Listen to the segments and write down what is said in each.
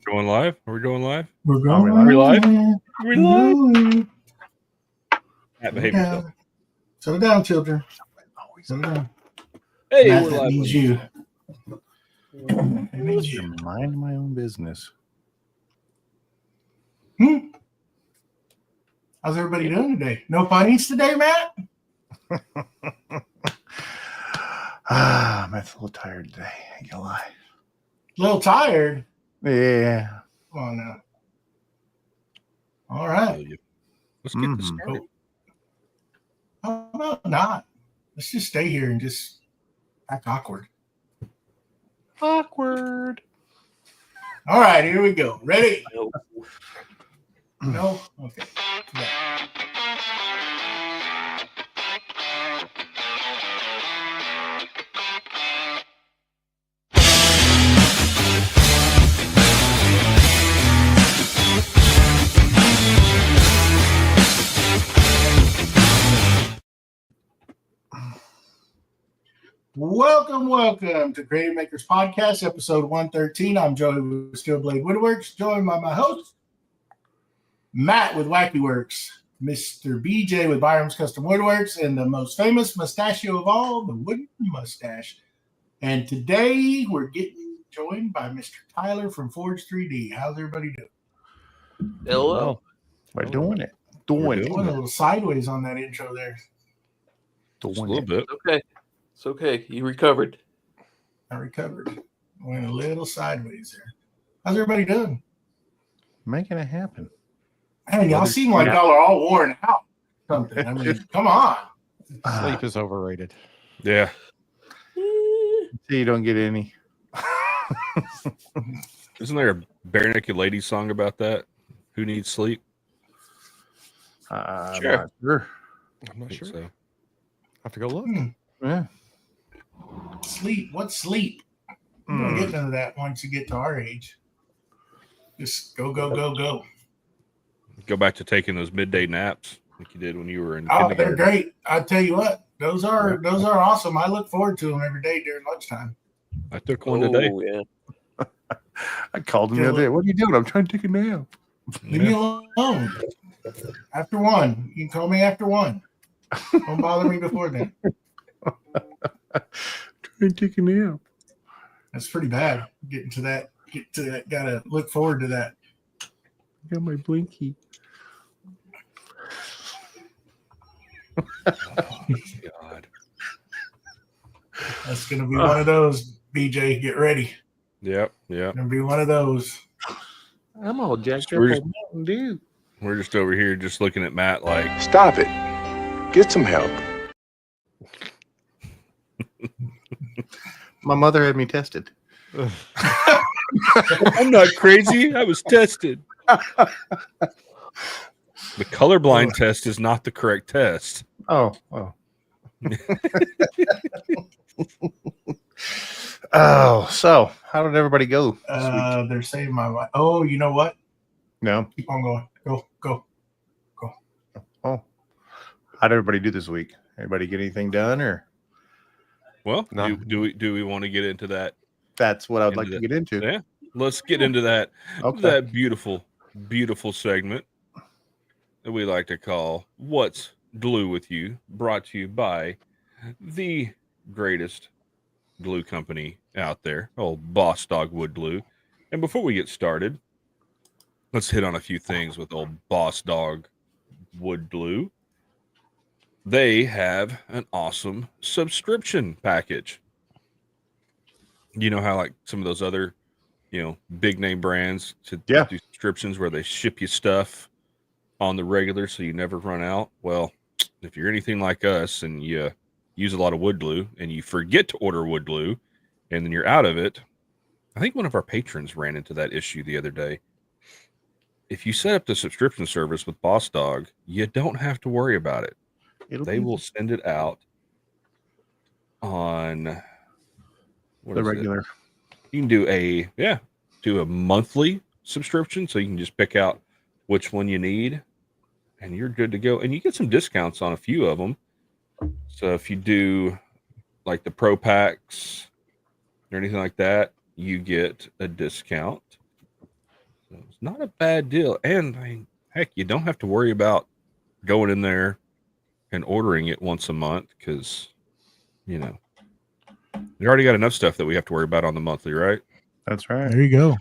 Going live? Are we going live? We're going Are we live? live. Are we live? Matt, behave Settle yourself. down. Settle down, children. Settle down. Hey, Matt, we're that live. means you. That means you. Mind my own business. How's everybody doing today? No funnies today, Matt? I'm a little tired today. I ain't gonna lie. A little tired. Yeah. Come on now. All right. Let's get this started. How about not? Let's just stay here and just act awkward. Awkward. All right, here we go. Ready? No? Okay. Yeah. Welcome to Creative Makers Podcast, episode 113. I'm Joey with Skillblade Woodworks, joined by my host, Matt with Wacky Works, Mr. BJ with Byram's Custom Woodworks, and the most famous mustachio of all, the wooden mustache. And today we're getting joined by Mr. Tyler from Forge 3D. How's everybody doing? Hello. We're doing it. Doing a little sideways on that intro there. Just a little bit. Okay. It's okay. You recovered. I recovered. Went a little sideways there. How's everybody doing? Making it happen. Man, y'all seem like y'all are all worn out. Something. I mean, come on. Sleep is overrated. Yeah. So you don't get any. Isn't there a Bare Naked Ladies song about that? Who needs sleep? I'm Sure. not sure. I'm not sure. So. Have to go look. Yeah. Sleep. What's sleep? You don't get none of that once you get to our age. Just go. Go back to taking those midday naps like you did when you were in Oh, they're kindergarten. great. I tell you what, those are awesome. I look forward to them every day during lunchtime. I took one today. Oh, yeah. I called him the other day. What are you doing? I'm trying to take a nap. Leave me alone. After one, you can call me after one. Don't bother me before then. Trying to take a nap. That's pretty bad. Get to that. Gotta look forward to that. I got my blinky. Oh, God. That's gonna be one of those. BJ, get ready. Yep. Gonna be one of those. I'm all jacked up We're on Mountain Dew. We're just over here just looking at Matt like, Stop it. Get some help. My mother had me tested. I'm not crazy. I was tested. The colorblind test is not the correct test. Oh. Oh, so how did everybody go this week? They're saying my wife. Oh, you know what? No. Keep on going. Go. Oh. How did everybody do this week? Everybody get anything done, or Well, No. do we want to get into that? that's what I would like Into to get into? Yeah. Let's get into that Okay. that beautiful segment that we like to call What's Glue with You, brought to you by the greatest glue company out there, old Boss Dog Wood Glue. And before we get started, let's hit on a few things with old Boss Dog Wood Glue. They have an awesome subscription package. You know how like some of those other, big name brands to do subscriptions where they ship you stuff on the regular so you never run out? Well, if you're anything like us and you use a lot of wood glue and you forget to order wood glue and then you're out of it, I think one of our patrons ran into that issue the other day. If you set up the subscription service with Boss Dog, you don't have to worry about it. They will send it out on the regular. You can do a monthly subscription, so you can just pick out which one you need, and you're good to go. And you get some discounts on a few of them. So if you do like the Pro Packs or anything like that, you get a discount. not a bad deal. And I mean, heck, you don't have to worry about going in there and ordering it once a month because, you know, we already got enough stuff that we have to worry about on the monthly, right? That's right. There you go.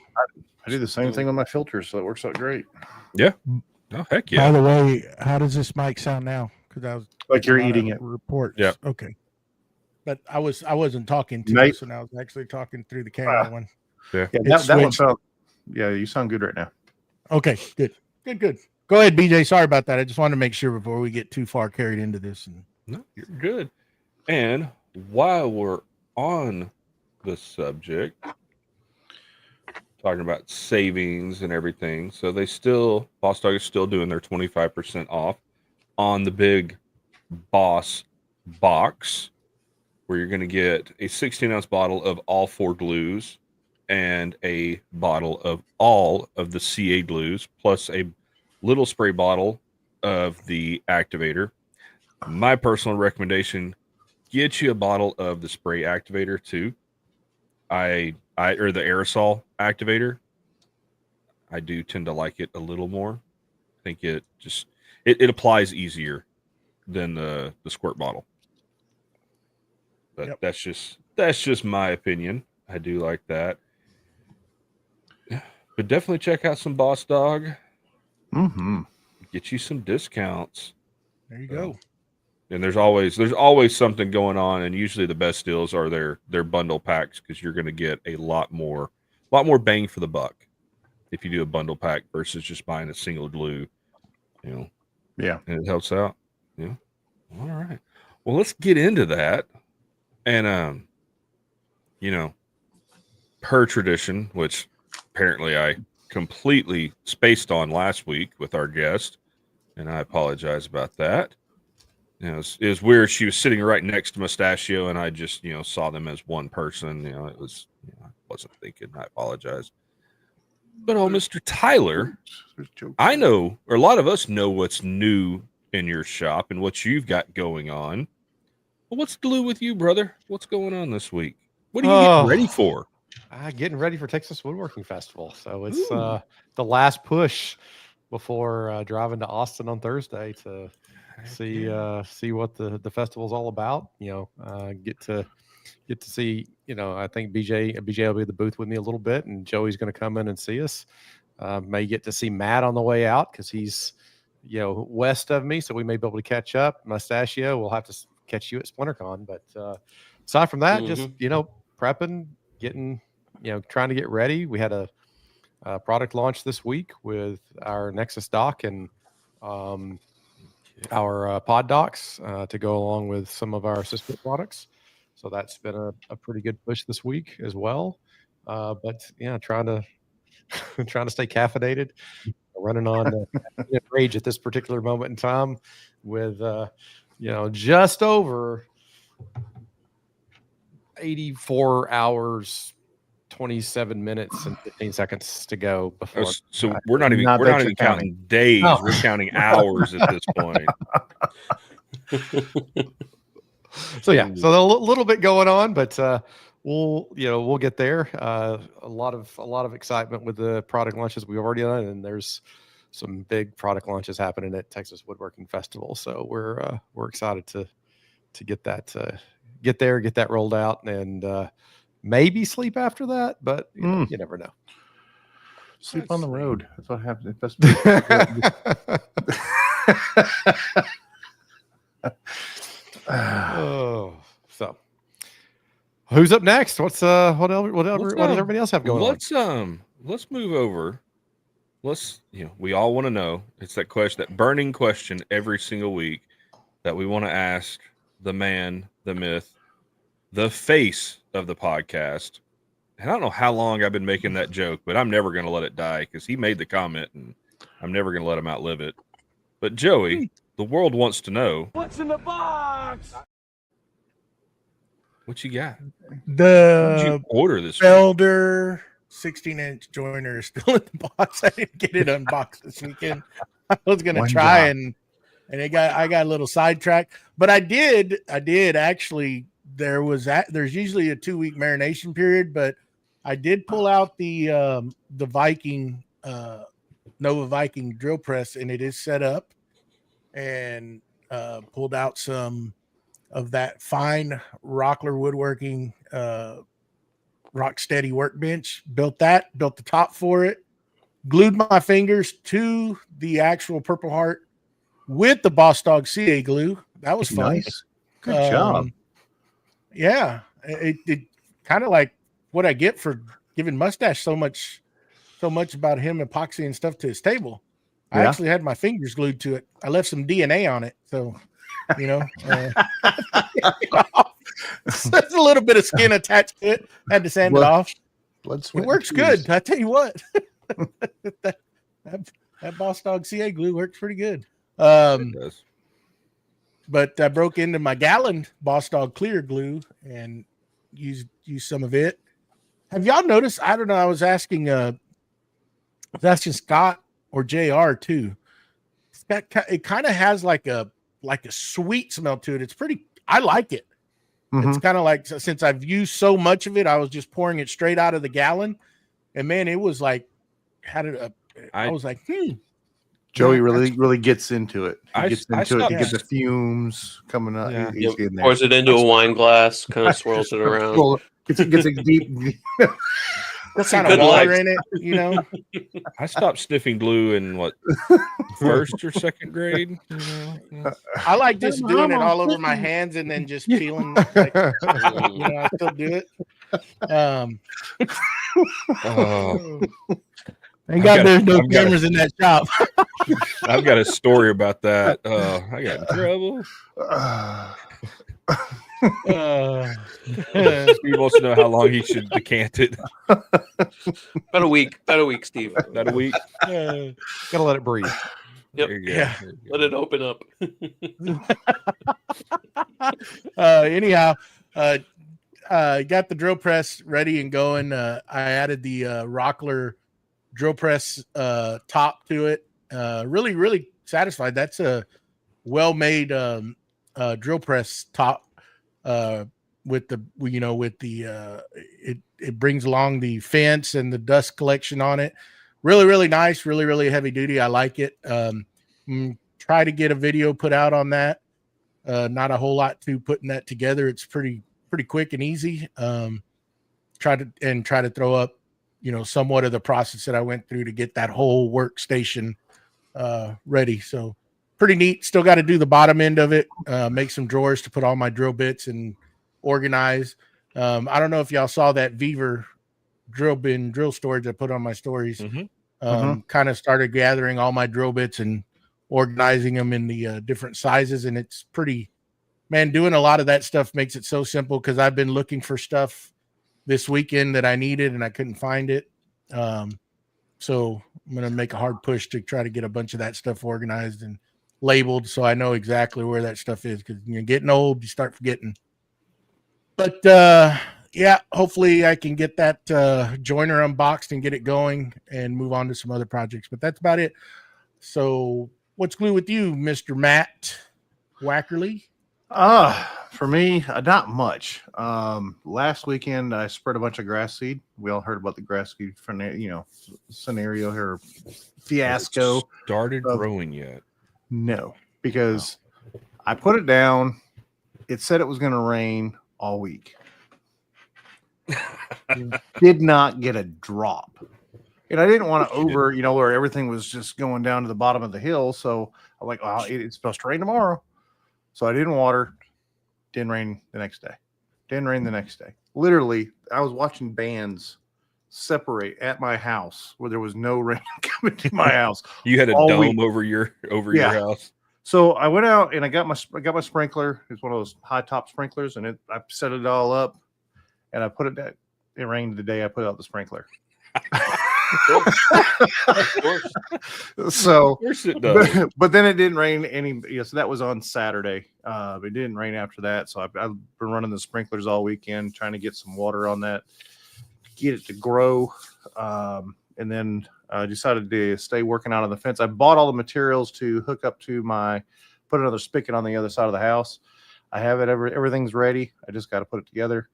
I do the same thing with my filters, so it works out great. Oh, heck By yeah. the way, how does this mic sound now? Because I was Like you're a lot eating of it. reports. Yep. Okay. But I wasn't talking to Night. us, and I was actually talking through the camera Ah. one. Yeah, It that one switched. felt. Yeah, you sound good right now. Okay, good. Go ahead, BJ. Sorry about that. I just wanted to make sure before we get too far carried into this. And No, you're good. And while we're on the subject, talking about savings and everything, so Boss Dog is still doing their 25% off on the big Boss box, where you're going to get a 16-ounce bottle of all 4 glues and a bottle of all of the CA glues, plus a little spray bottle of the activator. My personal recommendation, get you a bottle of the spray activator too. Or the aerosol activator. I do tend to like it a little more. I think it applies easier than the squirt bottle. But Yep. that's just my opinion. I do like that. But definitely check out some Boss Dog. Mm-hmm. Get you some discounts. there you go. And there's always something going on, and usually the best deals are their bundle packs, because you're going to get a lot more bang for the buck if you do a bundle pack versus just buying a single glue. You know, Yeah. and it helps out. Yeah. All right. Well, let's get into that. And you know, per tradition, which apparently I completely spaced on last week with our guest, and I apologize about that. You know, it was weird. She was sitting right next to Mustachio, and I just, saw them as one person. It was, I wasn't thinking. I apologize. But Mr. Tyler, I know, or a lot of us know what's new in your shop and what you've got going on. But what's glue with you, brother? What's going on this week? What are you getting ready for? Getting ready for Texas Woodworking Festival. So it's the last push before driving to Austin on Thursday to see what the festival's all about. Get to see. I think BJ will be at the booth with me a little bit, and Joey's going to come in and see us. May get to see Matt on the way out because he's west of me, so we may be able to catch up. Mustachio, we'll have to catch you at SplinterCon. But aside from that, just prepping, getting trying to get ready. We had a product launch this week with our Nexus dock and our pod docks to go along with some of our sister products. So that's been a pretty good push this week as well. But yeah, trying to stay caffeinated, running on rage at this particular moment in time with just over 84 hours, 27 minutes and 15 seconds to go before. So we're not even counting days. No. We're counting hours at this point. So yeah, so a little bit going on, but we'll get there. A lot of excitement with the product launches we've already done, and there's some big product launches happening at Texas Woodworking Festival. So we're excited to get that get that rolled out, and maybe sleep after that, but you never know. Sleep on the road. That's what happens. So who's up next? What does everybody else have going on? Let's move over. We all want to know. It's that question, that burning question every single week that we want to ask the man, the myth, the face of the podcast. And I don't know how long I've been making that joke, but I'm never going to let it die because he made the comment and I'm never going to let him outlive it. But Joey, the world wants to know, What's in the box? what you got? The What did you order this week? Felder 16-inch joiner is still in the box. I didn't get it unboxed this weekend. I was gonna try and I got a little sidetracked, but I did actually. There's usually a 2-week marination period, but I did pull out the Viking Nova Viking drill press, and it is set up, and pulled out some of that fine Rockler woodworking rock steady workbench, built the top for it, glued my fingers to the actual Purple Heart with the Boss Dog CA glue. That was fun. Nice. Good job. Yeah, it kind of like what I get for giving Mustache so much about him epoxying stuff to his table. I Yeah. actually had my fingers glued to it. I left some DNA on it, so there's a little bit of skin attached to it. Had to sand it off. Blood, sweat, It works and tears. good. I tell you what, that Boss Dog CA glue works pretty good. It does. But I broke into my gallon Boss Dog clear glue and used some of it. Have y'all noticed? I don't know. I was asking Scott or JR too. It kind of has like a sweet smell to it. It's pretty. I like it. Mhm. It's kind of like, since I've used so much of it, I was just pouring it straight out of the gallon, and man, it was like I was like, Joey yeah, really gets into it. He I gets stopped- into it to yeah. get the fumes coming up. Yeah. He's getting there. Pours it into a wine glass, kind of swirls it around. Well, gets a deep. That's some kind of good water legs. in it, you know. I stopped sniffing glue in first or second grade. I like just doing it all over my hands and then just peeling. Like, I still do it. Thank God there's no cameras in that shop. I've got a story about that. I got in trouble. Steve wants to know how long he should decant it. About a week, Steve. About a week. Gotta let it breathe. Yep. There you go. Yeah. There you go. Let it open up. Anyhow, got the drill press ready and going. I added the Rockler drill press top to it. Really, really satisfied. That's a well-made drill press top. With the it brings along the fence and the dust collection on it. Really, really nice. Really, really heavy duty. I like it. Try to get a video put out on that. Not a whole lot to putting that together. It's pretty quick and easy. Try to throw up, somewhat of the process that I went through to get that whole workstation ready. So pretty neat. Still got to do the bottom end of it. Make some drawers to put all my drill bits and organize. I don't know if y'all saw that Beaver drill bin drill storage I put on my stories. Kind of started gathering all my drill bits and organizing them in the different sizes, and it's pretty, man, doing a lot of that stuff makes it so simple, because I've been looking for stuff this weekend that I needed and I couldn't find it. So I'm going to make a hard push to try to get a bunch of that stuff organized and labeled, so I know exactly where that stuff is, because you're getting old, you start forgetting. But yeah, hopefully I can get that joiner unboxed and get it going and move on to some other projects. But that's about it. So what's glue with you, Mr. Matt Wackerly? For me, not much. Last weekend I spread a bunch of grass seed. We all heard about the grass seed scenario here, fiasco. Started growing yet? No, because I put it down. It said it was going to rain all week. Did not get a drop. And I didn't want to where everything was just going down to the bottom of the hill. So I'm like, well, it's supposed to rain tomorrow. So I didn't water. Didn't rain the next day. Didn't rain the next day. Literally, I was watching bands separate at my house where there was no rain coming to my house. You had a all dome week. over your house. So I went out and I got my sprinkler. It's one of those high top sprinklers, and I set it all up, and I put it that it rained the day I put out the sprinkler. Of course. So, Of course it does. but then it didn't rain any. So that was on Saturday. It didn't rain after that. So I've been running the sprinklers all weekend, trying to get some water on that, get it to grow. And then I decided to stay working out on the fence. I bought all the materials to hook up to put another spigot on the other side of the house. I have it. Everything's ready. I just got to put it together.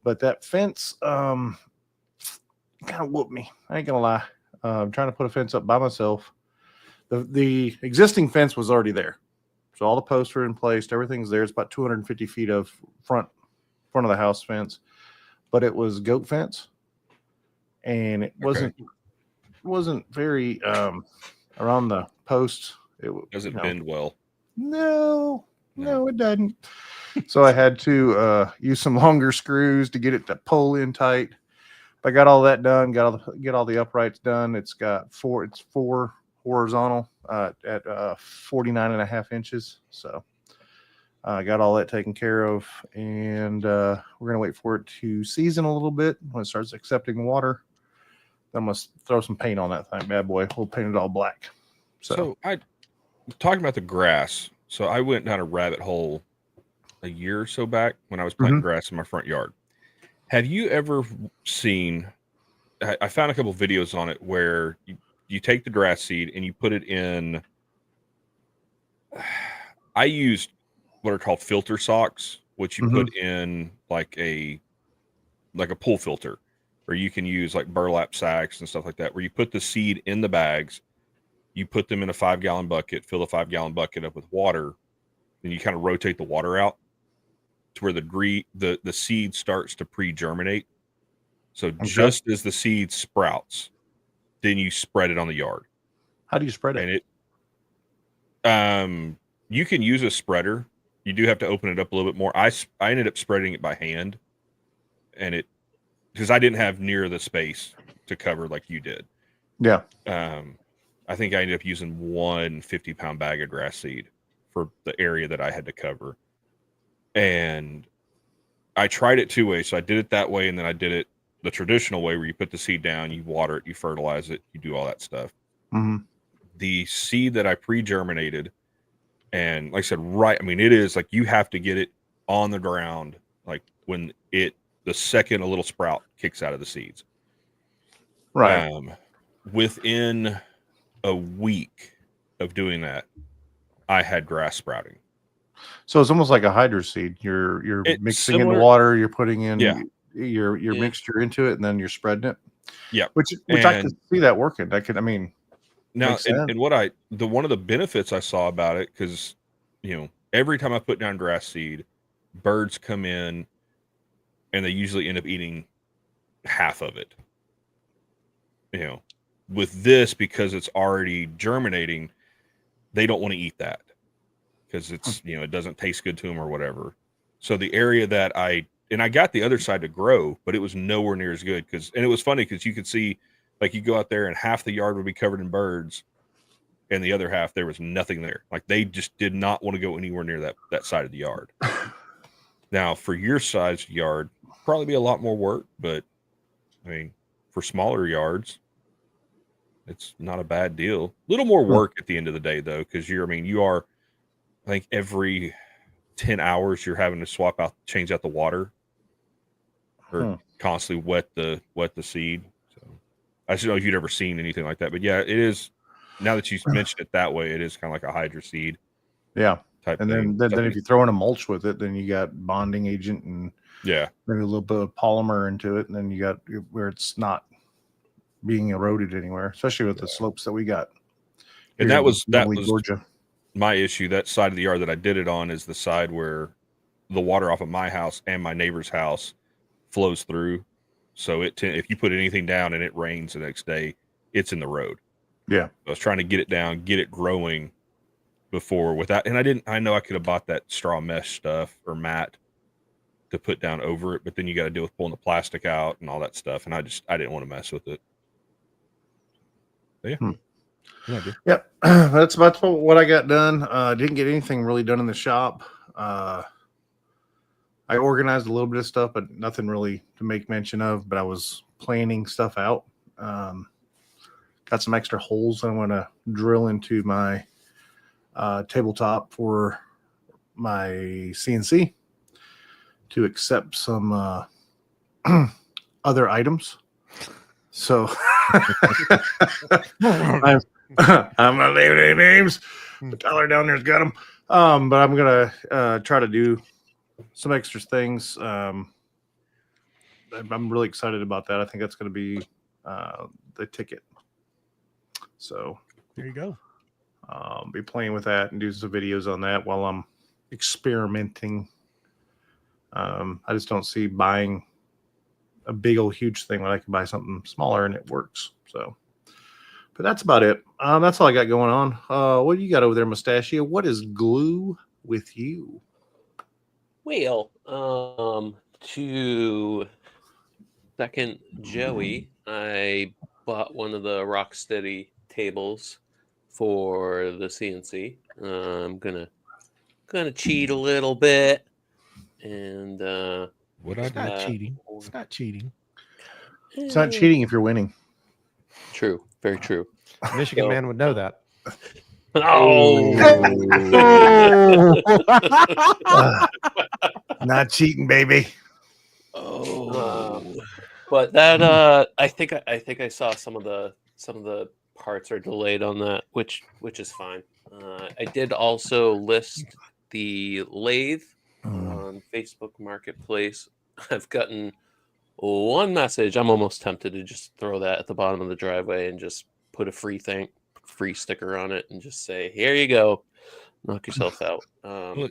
But that fence kind of whooped me. I ain't gonna lie. I'm trying to put a fence up by myself. The existing fence was already there. So all the posts are in place. Everything's there. It's about 250 feet of front of the house fence, but it was goat fence, and it wasn't very around the posts. It Doesn't bend well. No, it doesn't. So I had to use some longer screws to get it to pull in tight. I got all that done. Get all the uprights done. It's four horizontal at 49 and a half inches. So I got all that taken care of, and we're gonna wait for it to season a little bit. When it starts accepting water, then I'm gonna throw some paint on that thing, bad boy. We'll paint it all black. So I talking about the grass. So I went down a rabbit hole a year or so back when I was planting grass in my front yard. Have you ever seen? I found a couple videos on it where you take the grass seed and you put it in. I used what are called filter socks, which you put in like a pool filter, or you can use like burlap sacks and stuff like that, where you put the seed in the bags, you put them in a 5-gallon bucket, fill the 5-gallon bucket up with water, and you kind of rotate the water out to where the seed starts to pre-germinate. So just as the seed sprouts, then you spread it on the yard. How do you spread it? And you can use a spreader. You do have to open it up a little bit more. I ended up spreading it by hand, and because I didn't have near the space to cover like you did. Yeah. I think I ended up using one 50-pound bag of grass seed for the area that I had to cover. And I tried it 2 ways. So I did it that way, and then I did it the traditional way where you put the seed down, you water it, you fertilize it, you do all that stuff. The seed that I pre-germinated, and like I said, it is like you have to get it on the ground, like when the second a little sprout kicks out of the seeds. Right. Within a week of doing that, I had grass sprouting. So it's almost like a hydro seed. You're mixing in water, you're putting in your mixture into it, and then you're spreading it. Yeah. Which I can see that working. Now, and one of the benefits I saw about it, because every time I put down grass seed, birds come in and they usually end up eating half of it. With this, because it's already germinating, they don't want to eat that because it's it doesn't taste good to them or whatever. So the area that I got the other side to grow, but it was nowhere near as good, and it was funny because you could see, like, you go out there and half the yard would be covered in birds, and the other half there was nothing there. Like, they just did not want to go anywhere near that side of the yard. Now, for your size yard, probably be a lot more work, but for smaller yards, it's not a bad deal. A little more work at the end of the day, though, because you are, I think every 10 hours you're having to change out the water, or constantly wet the seed. So I just don't know if you'd ever seen anything like that, but yeah, it is. Now that you mentioned it that way, it is kind of like a hydro seed. Yeah. Type and thing. then if you throw in a mulch with it, then you got bonding agent and maybe a little bit of polymer into it, and then you got where it's not being eroded anywhere, especially with the slopes that we got. And that was Georgia. My issue. That side of the yard that I did it on is the side where the water off of my house and my neighbor's house flows through. So if you put anything down and it rains the next day, it's in the road. Yeah. I was trying to get it down, get it growing before and I know I could have bought that straw mesh stuff or mat to put down over it, but then you got to deal with pulling the plastic out and all that stuff. And I didn't want to mess with it. But Yep. That's about what I got done. Didn't get anything really done in the shop. I organized a little bit of stuff, but nothing really to make mention of. But I was planning stuff out. Got some extra holes I want to drill into my tabletop for my CNC to accept some other items. So I'm not naming any names, but Tyler down there's got them. But I'm gonna try to do some extra things. I'm really excited about that. I think that's going to be the ticket So There you go. be playing with that and do some videos on that while I'm experimenting. I just don't see buying a big old huge thing when I can buy something smaller and it works. So, but that's about it. That's all I got going on. What do you got over there, Mustachio? What is glue with you? Well, to second Joey, I bought one of the Rocksteady tables for the CNC. I'm gonna cheat a little bit, and What I It's do? not cheating. It's not cheating. It's not cheating if you're winning. True, very true. Michigan So- man would know that. Oh, Not cheating, baby. but that I think I saw some of the parts are delayed on that, which is fine. I did also list the lathe on Facebook Marketplace. I've gotten one message. I'm almost tempted to just throw that at the bottom of the driveway and just put a free sticker on it and just say, "Here you go, knock yourself out." Well,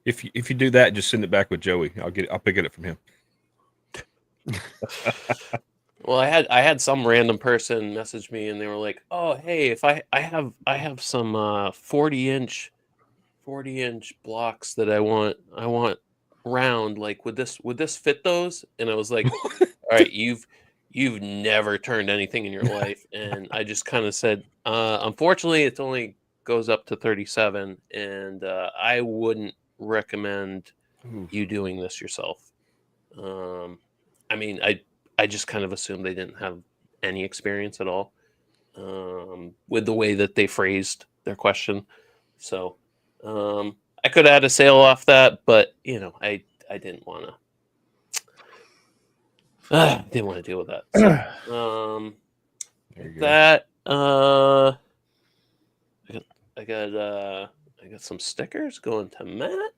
if you do that, just send it back with Joey. I'll pick it up from him. Well, I had some random person message me and they were like, "Oh, hey, if I have some 40-inch blocks that I want round, like would this fit those?" And I was like, "All right, you've never turned anything in your life." And I just kind of said, "Unfortunately, it only goes up to 37 and I wouldn't recommend you doing this yourself." I mean, I just kind of assumed they didn't have any experience at all with the way that they phrased their question. So I could add a sale off that, but I didn't want to. Didn't want to deal with that. So, There you go. that I got some stickers going to Matt.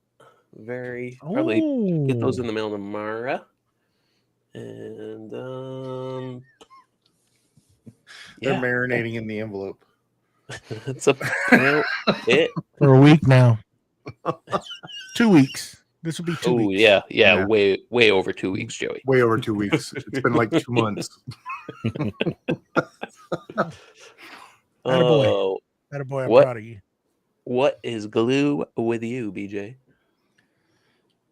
Probably get those in the mail tomorrow. And They're yeah, marinating in the envelope. it's about it. For a week now. 2 weeks. This will be 2 Oh weeks. yeah, Yeah. way over 2 weeks, Joey. Way over 2 weeks. It's been like 2 months. Oh, Attaboy, I'm What? proud of you. what is glue with you, BJ?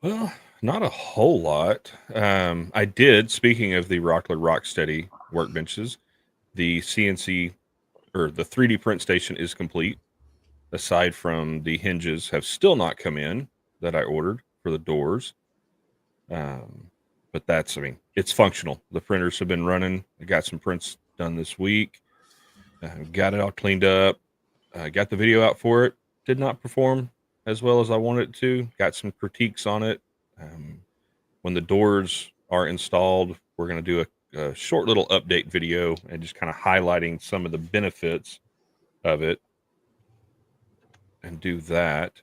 Well, not a whole lot. I did. Speaking of the Rocksteady workbenches, the CNC or the 3D print station is complete. Aside from the hinges have still not come in that I ordered for the doors. But it's functional. The printers have been running. I got some prints done this week. Got it all cleaned up. Got the video out for it. Did not perform as well as I wanted it to. Got some critiques on it. When the doors are installed, we're going to do a short little update video and just kind of highlighting some of the benefits of it and do that.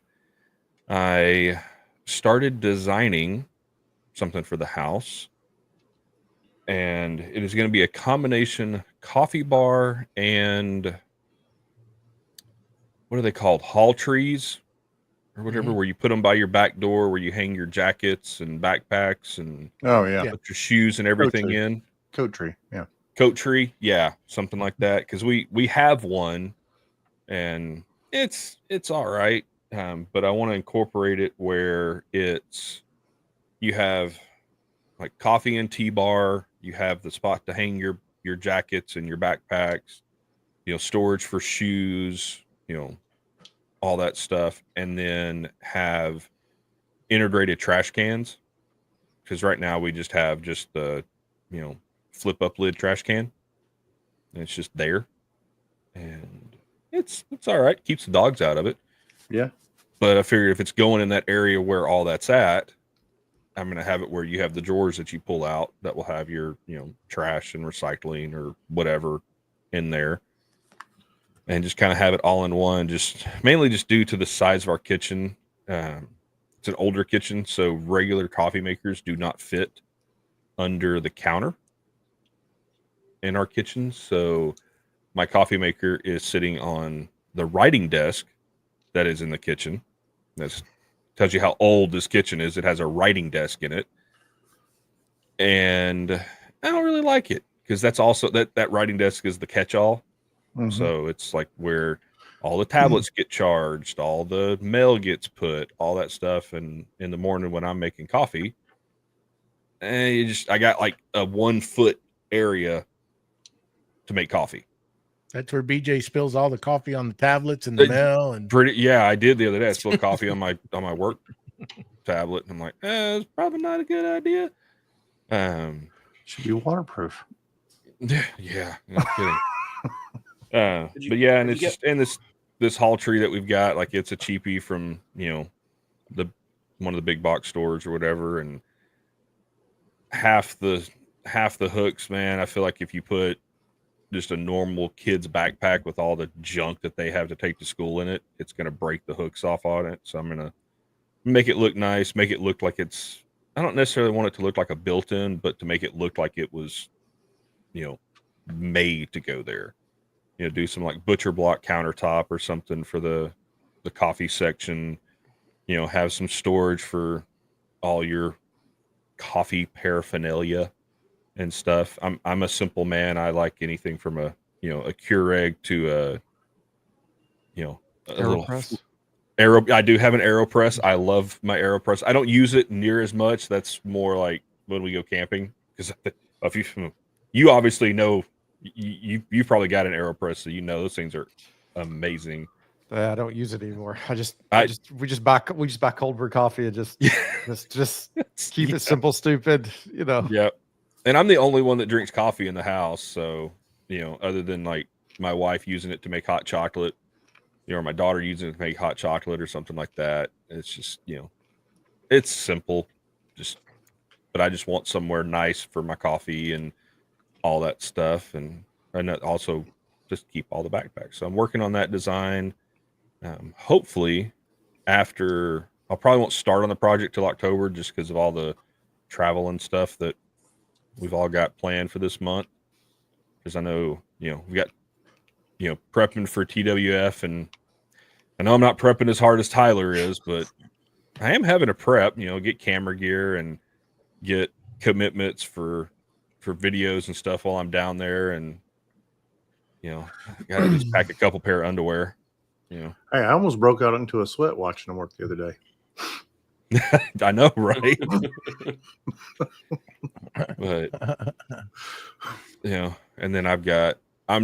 I started designing something for the house, and it is going to be a combination coffee bar and what are they called? Hall trees or whatever, where you put them by your back door, where you hang your jackets and backpacks and Oh, yeah. put your shoes and everything tree. in. Coat tree. Yeah. Coat tree, yeah, something like that. Because we have one, and it's all right, but I want to incorporate it where you have like coffee and tea bar. You have the spot to hang your jackets and your backpacks. Storage for shoes. All that stuff, and then have integrated trash cans. Because right now we just have the flip up lid trash can, and it's just there, and it's all right. Keeps the dogs out of it. Yeah. But I figured if it's going in that area where all that's at, I'm going to have it where you have the drawers that you pull out that will have your trash and recycling or whatever in there. And just kind of have it all in one, mainly due to the size of our kitchen. It's an older kitchen, so regular coffee makers do not fit under the counter in our kitchen. So my coffee maker is sitting on the writing desk that is in the kitchen. That tells you how old this kitchen is. It has a writing desk in it. And I don't really like it because that's also that writing desk is the catch-all. Mhm. So it's like where all the tablets get charged, all the mail gets put, all that stuff. And in the morning when I'm making coffee, I got like a 1 foot area to make coffee. That's where BJ spills all the coffee on the tablets and the mail. And I did the other day. I spilled coffee on my work tablet, and I'm like, it's probably not a good idea. Should be waterproof. Yeah, no kidding. But yeah, and it's just this Hall tree that we've got, like it's a cheapie from the one of the big box stores or whatever, and half the hooks, man. I feel like if you put just a normal kid's backpack with all the junk that they have to take to school in it, it's gonna break the hooks off on it. So I'm gonna make it look nice, make it look like it's. I don't necessarily want it to look like a built-in, but to make it look like it was, made to go there. Do some like butcher block countertop or something for the coffee section. Have some storage for all your coffee paraphernalia and stuff. I'm a simple man. I like anything from a Keurig to a AeroPress. I do have an AeroPress. I love my AeroPress. I don't use it near as much. That's more like when we go camping, because if you obviously know, you probably got an AeroPress, so those things are amazing. I don't use it anymore. We just buy cold brew coffee and just keep it simple, stupid. Yeah, and I'm the only one that drinks coffee in the house, so other than like my wife using it to make hot chocolate, or my daughter using it to make hot chocolate or something like that. It's just it's simple, but I just want somewhere nice for my coffee and all that stuff, and also just keep all the backpacks. So I'm working on that design. Hopefully after, I'll probably won't start on the project till October just because of all the travel and stuff that we've all got planned for this month. Because I know, we've got, prepping for TWF, and I know I'm not prepping as hard as Tyler is, but I am having to prep, get camera gear and get commitments for videos and stuff while I'm down there. And, got to just pack a couple pair of underwear. Hey, I almost broke out into a sweat watching them work the other day. I know, right? But and then I'm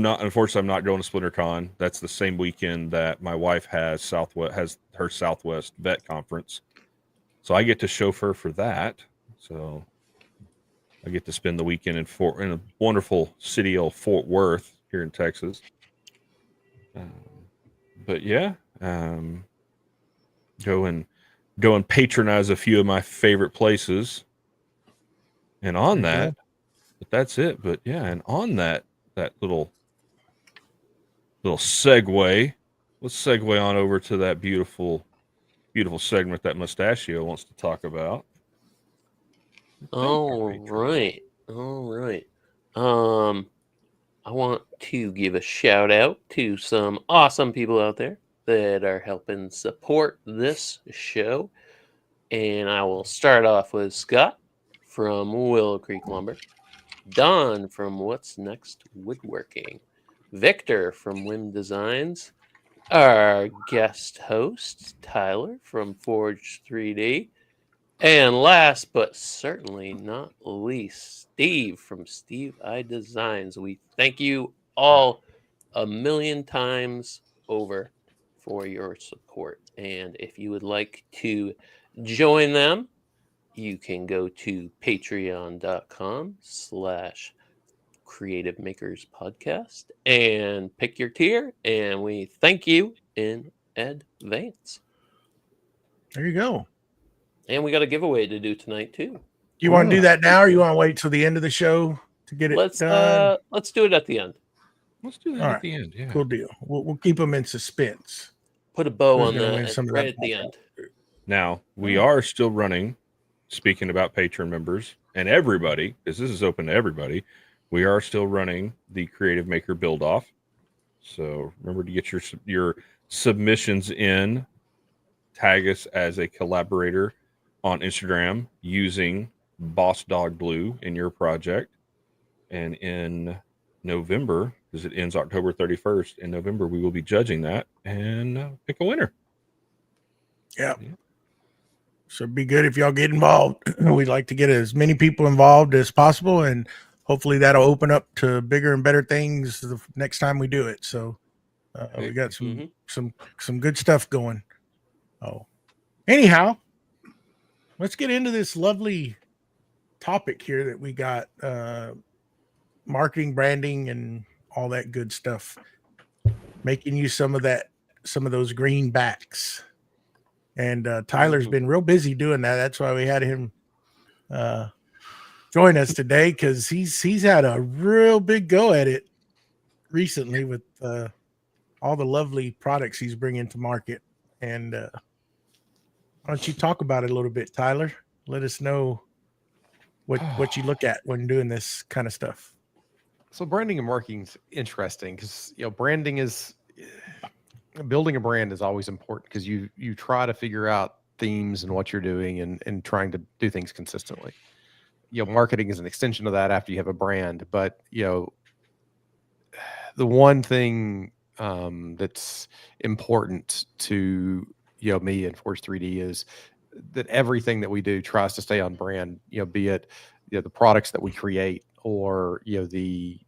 not going to SplinterCon. That's the same weekend that my wife has her Southwest Vet Conference, so I get to chauffeur for that. So I get to spend the weekend in a wonderful city of Fort Worth here in Texas. But yeah, go and patronize a few of my favorite places. And on that, but that's it. But yeah, and on that little segue, let's segue on over to that beautiful segment that Mustachio wants to talk about. All right. I want to give a shout out to some awesome people out there that are helping support this show. And I will start off with Scott from Willow Creek Lumber, Don from What's Next Woodworking, Victor from Whim Designs, our guest host, Tyler from Forge 3D, and last but certainly not least, Steve from Steve I Designs. We thank you all a million times over for your support. And if you would like to join them, you can go to patreon.com/Creative Makers Podcast and pick your tier. And we thank you in advance. there you go. And we got a giveaway to do tonight too. You want to do that now, or you want to wait till the end of the show to get it done? Let's do it at the end. Let's do that All at right. the end. Yeah. Cool deal. We'll keep them in suspense. Put a bow Who's on gonna win that some of right that at the end. Now we are still running. Speaking about Patreon members and everybody, because this is open to everybody, we are still running the Creative Maker build off. So remember to get your submissions in. Tag us as a collaborator on Instagram using Boss Dog Blue in your project. And in November, because it ends October 31st, in November, we will be judging that and pick a winner. Yeah. So it'd be good if y'all get involved. We'd like to get as many people involved as possible, and hopefully that'll open up to bigger and better things the next time we do it. So we got some good stuff going. Oh, anyhow, let's get into this lovely topic here that we got, marketing, branding, and all that good stuff. Making use some of those greenbacks. And Tyler's been real busy doing that. That's why we had him join us today, because he's had a real big go at it recently with all the lovely products he's bringing to market. And why don't you talk about it a little bit, Tyler? Let us know what you look at when doing this kind of stuff. So branding and marketing is interesting because branding is building a brand is always important because you try to figure out themes and what you're doing and trying to do things consistently. Marketing is an extension of that after you have a brand, but the one thing that's important to me and Forge 3D is that everything that we do tries to stay on brand. Be it the products that we create or the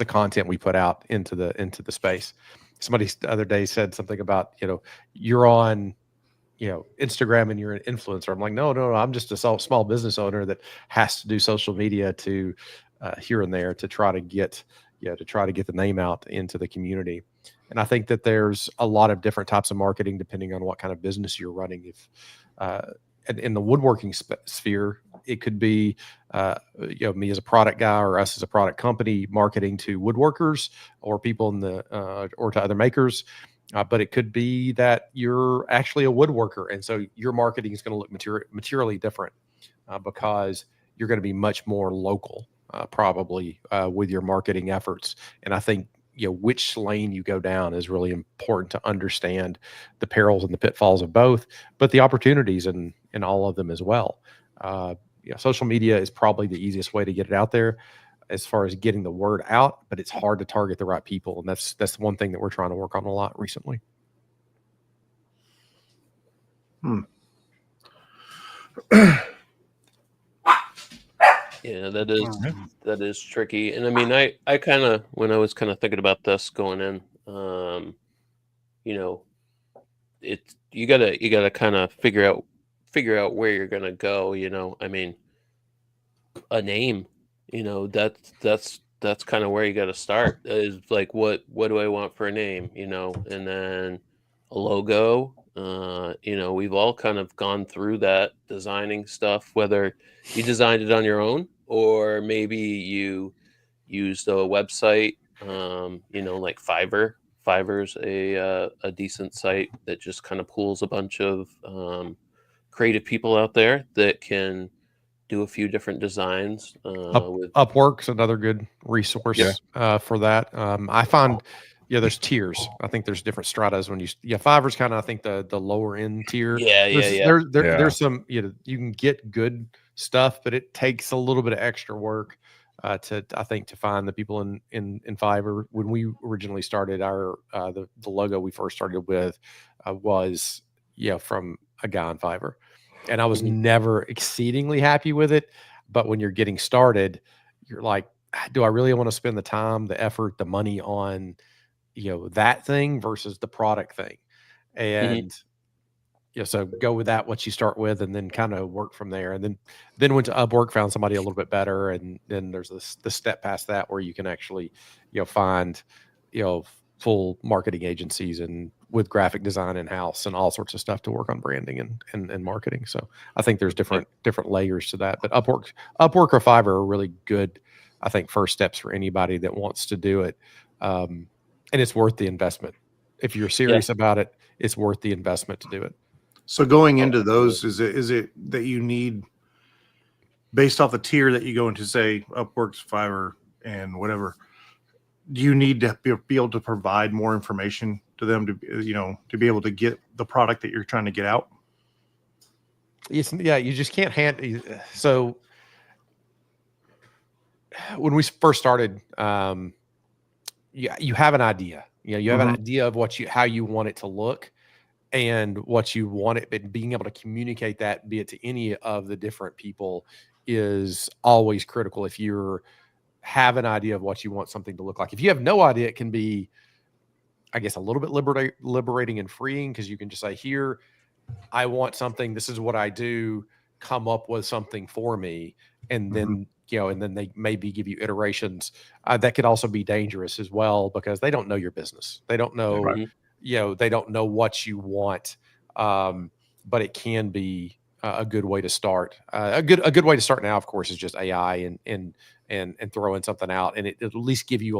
content we put out into the space. Somebody the other day said something about you're on Instagram and you're an influencer. I'm like, no, I'm just a small business owner that has to do social media to here and there to try to get the name out into the community. And I think that there's a lot of different types of marketing depending on what kind of business you're running. If in the woodworking sphere, it could be me as a product guy or us as a product company marketing to woodworkers or people in the or to other makers. But it could be that you're actually a woodworker, and so your marketing is going to look materially different because you're going to be much more local, probably with your marketing efforts. And I think which lane you go down is really important to understand the perils and the pitfalls of both, but the opportunities in all of them as well. Social media is probably the easiest way to get it out there as far as getting the word out, but it's hard to target the right people. And that's one thing that we're trying to work on a lot recently. Yeah, that is tricky. And I mean, I kind of, when I was kind of thinking about this going in, you gotta kind of figure out where you're gonna go. I mean, a name, that's kind of where you got to start. Is like, what do I want for a name, and then a logo. We've all kind of gone through that designing stuff, whether you designed it on your own or maybe you used a website, like Fiverr. Fiverr's a decent site that just kind of pools a bunch of creative people out there that can do a few different designs. Upwork's another good resource for that. I find there's tiers. I think there's different stratas when Fiverr's kind of, I think the lower end tier. There's some you can get good stuff, but it takes a little bit of extra work to find the people in Fiverr. When we originally started our the logo we first started with was from a guy on Fiverr, and I was never exceedingly happy with it. But when you're getting started, you're like, do I really want to spend the time, the effort, the money on that thing versus the product thing? And so go with that, what you start with, and then kind of work from there. And then went to Upwork, found somebody a little bit better, and then there's the step past that where you can actually find full marketing agencies and with graphic design in house and all sorts of stuff to work on branding and marketing. So I think there's different layers to that. But Upwork or Fiverr are really good, I think, first steps for anybody that wants to do it. And it's worth the investment. If you're serious about it, it's worth the investment to do it. So going into those, is it that you need, based off the tier that you go into, say Upwork's, Fiverr, and whatever, do you need to be able to provide more information to them to be able to get the product that you're trying to get out? Yeah, you just can't hand. So when we first started, you have an idea. You have an idea of how you want it to look and what you want it, but being able to communicate that, be it to any of the different people, is always critical. If you have an idea of what you want something to look like, if you have no idea, it can be, I guess, a little bit liberating and freeing, because you can just say, here, I want something. This is what I do. Come up with something for me. And then, and then they maybe give you iterations. That could also be dangerous as well, because they don't know your business. They don't know, they don't know what you want. But it can be a good way to start. A good way to start now, of course, is just AI and throwing something out, and it at least give you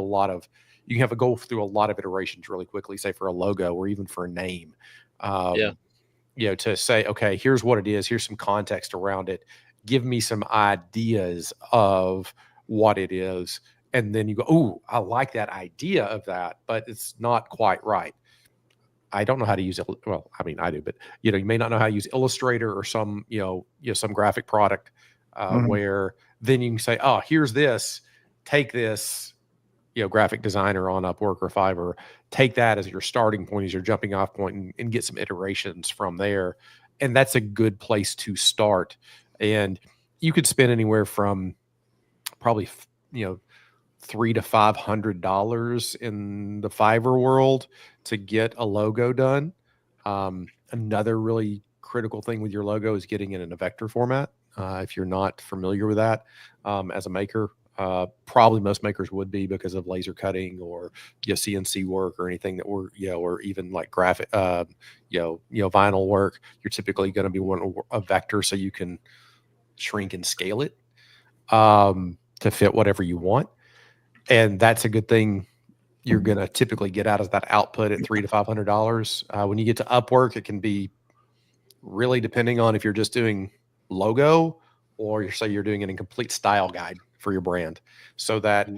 you have to go through a lot of iterations really quickly, say for a logo or even for a name. To say, okay, here's what it is. Here's some context around it. Give me some ideas of what it is. And then you go, oh, I like that idea of that, but it's not quite right. I don't know how to use it. Well, I mean, I do, but you may not know how to use Illustrator or some, some graphic product where then you can say, oh, here's this, take this, graphic designer on Upwork or Fiverr, take that as your starting point, as your jumping off point, and get some iterations from there. And that's a good place to start. And you could spend anywhere from probably, $300 to $500 in the Fiverr world to get a logo done. Another really critical thing with your logo is getting it in a vector format. If you're not familiar with that, as a maker, probably most makers would be, because of laser cutting or CNC work or anything that we're or even like graphic vinyl work. You're typically going to be wanting a vector so you can shrink and scale it to fit whatever you want, and that's a good thing. You're going to typically get out of that output at $300 to $500. When you get to Upwork, it can be really, depending on if you're just doing logo or you're doing an incomplete style guide for your brand, so that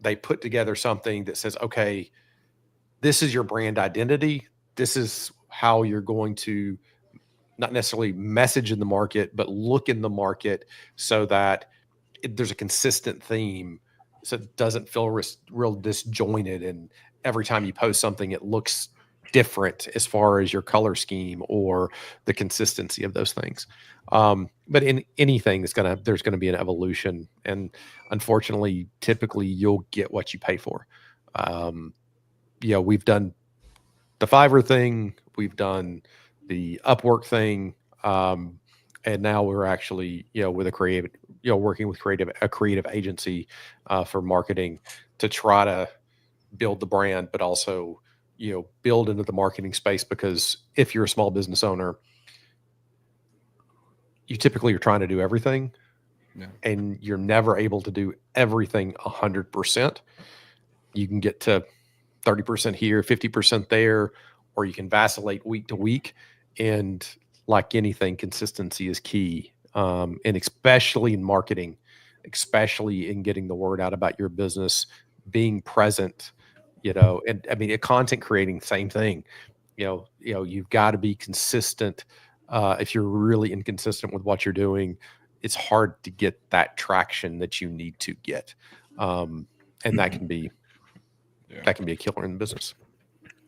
they put together something that says, okay, this is your brand identity. This is how you're going to not necessarily message in the market, but look in the market, so that there's a consistent theme, so it doesn't feel real disjointed. And every time you post something, it looks different as far as your color scheme or the consistency of those things. But in anything, there's going to be an evolution, and unfortunately, typically you'll get what you pay for. We've done the Fiverr thing, we've done the Upwork thing, and now we're actually with a creative, working with a creative agency for marketing to try to build the brand, but also build into the marketing space, because if you're a small business owner, you typically are trying to do everything, and you're never able to do everything 100%. You can get to 30% here, 50% there, or you can vacillate week to week. And like anything, consistency is key. And especially in marketing, especially in getting the word out about your business, being present, and I mean, content creating, same thing. You've got to be consistent. If you're really inconsistent with what you're doing, it's hard to get that traction that you need to get. And that can be a killer in the business.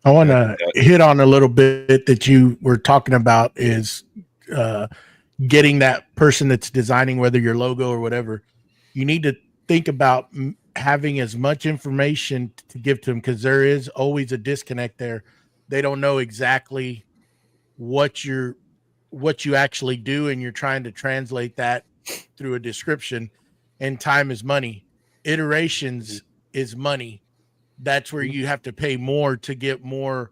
I want to hit on a little bit that you were talking about is getting that person that's designing, whether your logo or whatever. You need to think about having as much information to give to them, because there is always a disconnect there. They don't know exactly what you actually do, and you're trying to translate that through a description. And time is money. Iterations is money. That's where you have to pay more to get more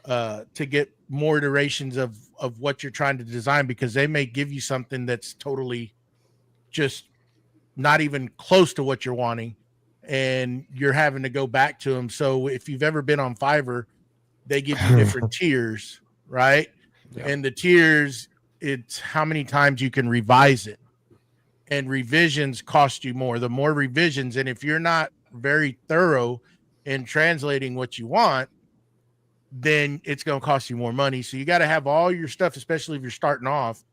iterations of what you're trying to design, because they may give you something that's totally just not even close to what you're wanting, and you're having to go back to them. So if you've ever been on Fiverr, they give you different tiers, right? Yeah. And the tiers, it's how many times you can revise it, and revisions cost you more. The more revisions, and if you're not very thorough and translating what you want, then it's going to cost you more money. So you got to have all your stuff, especially if you're starting off,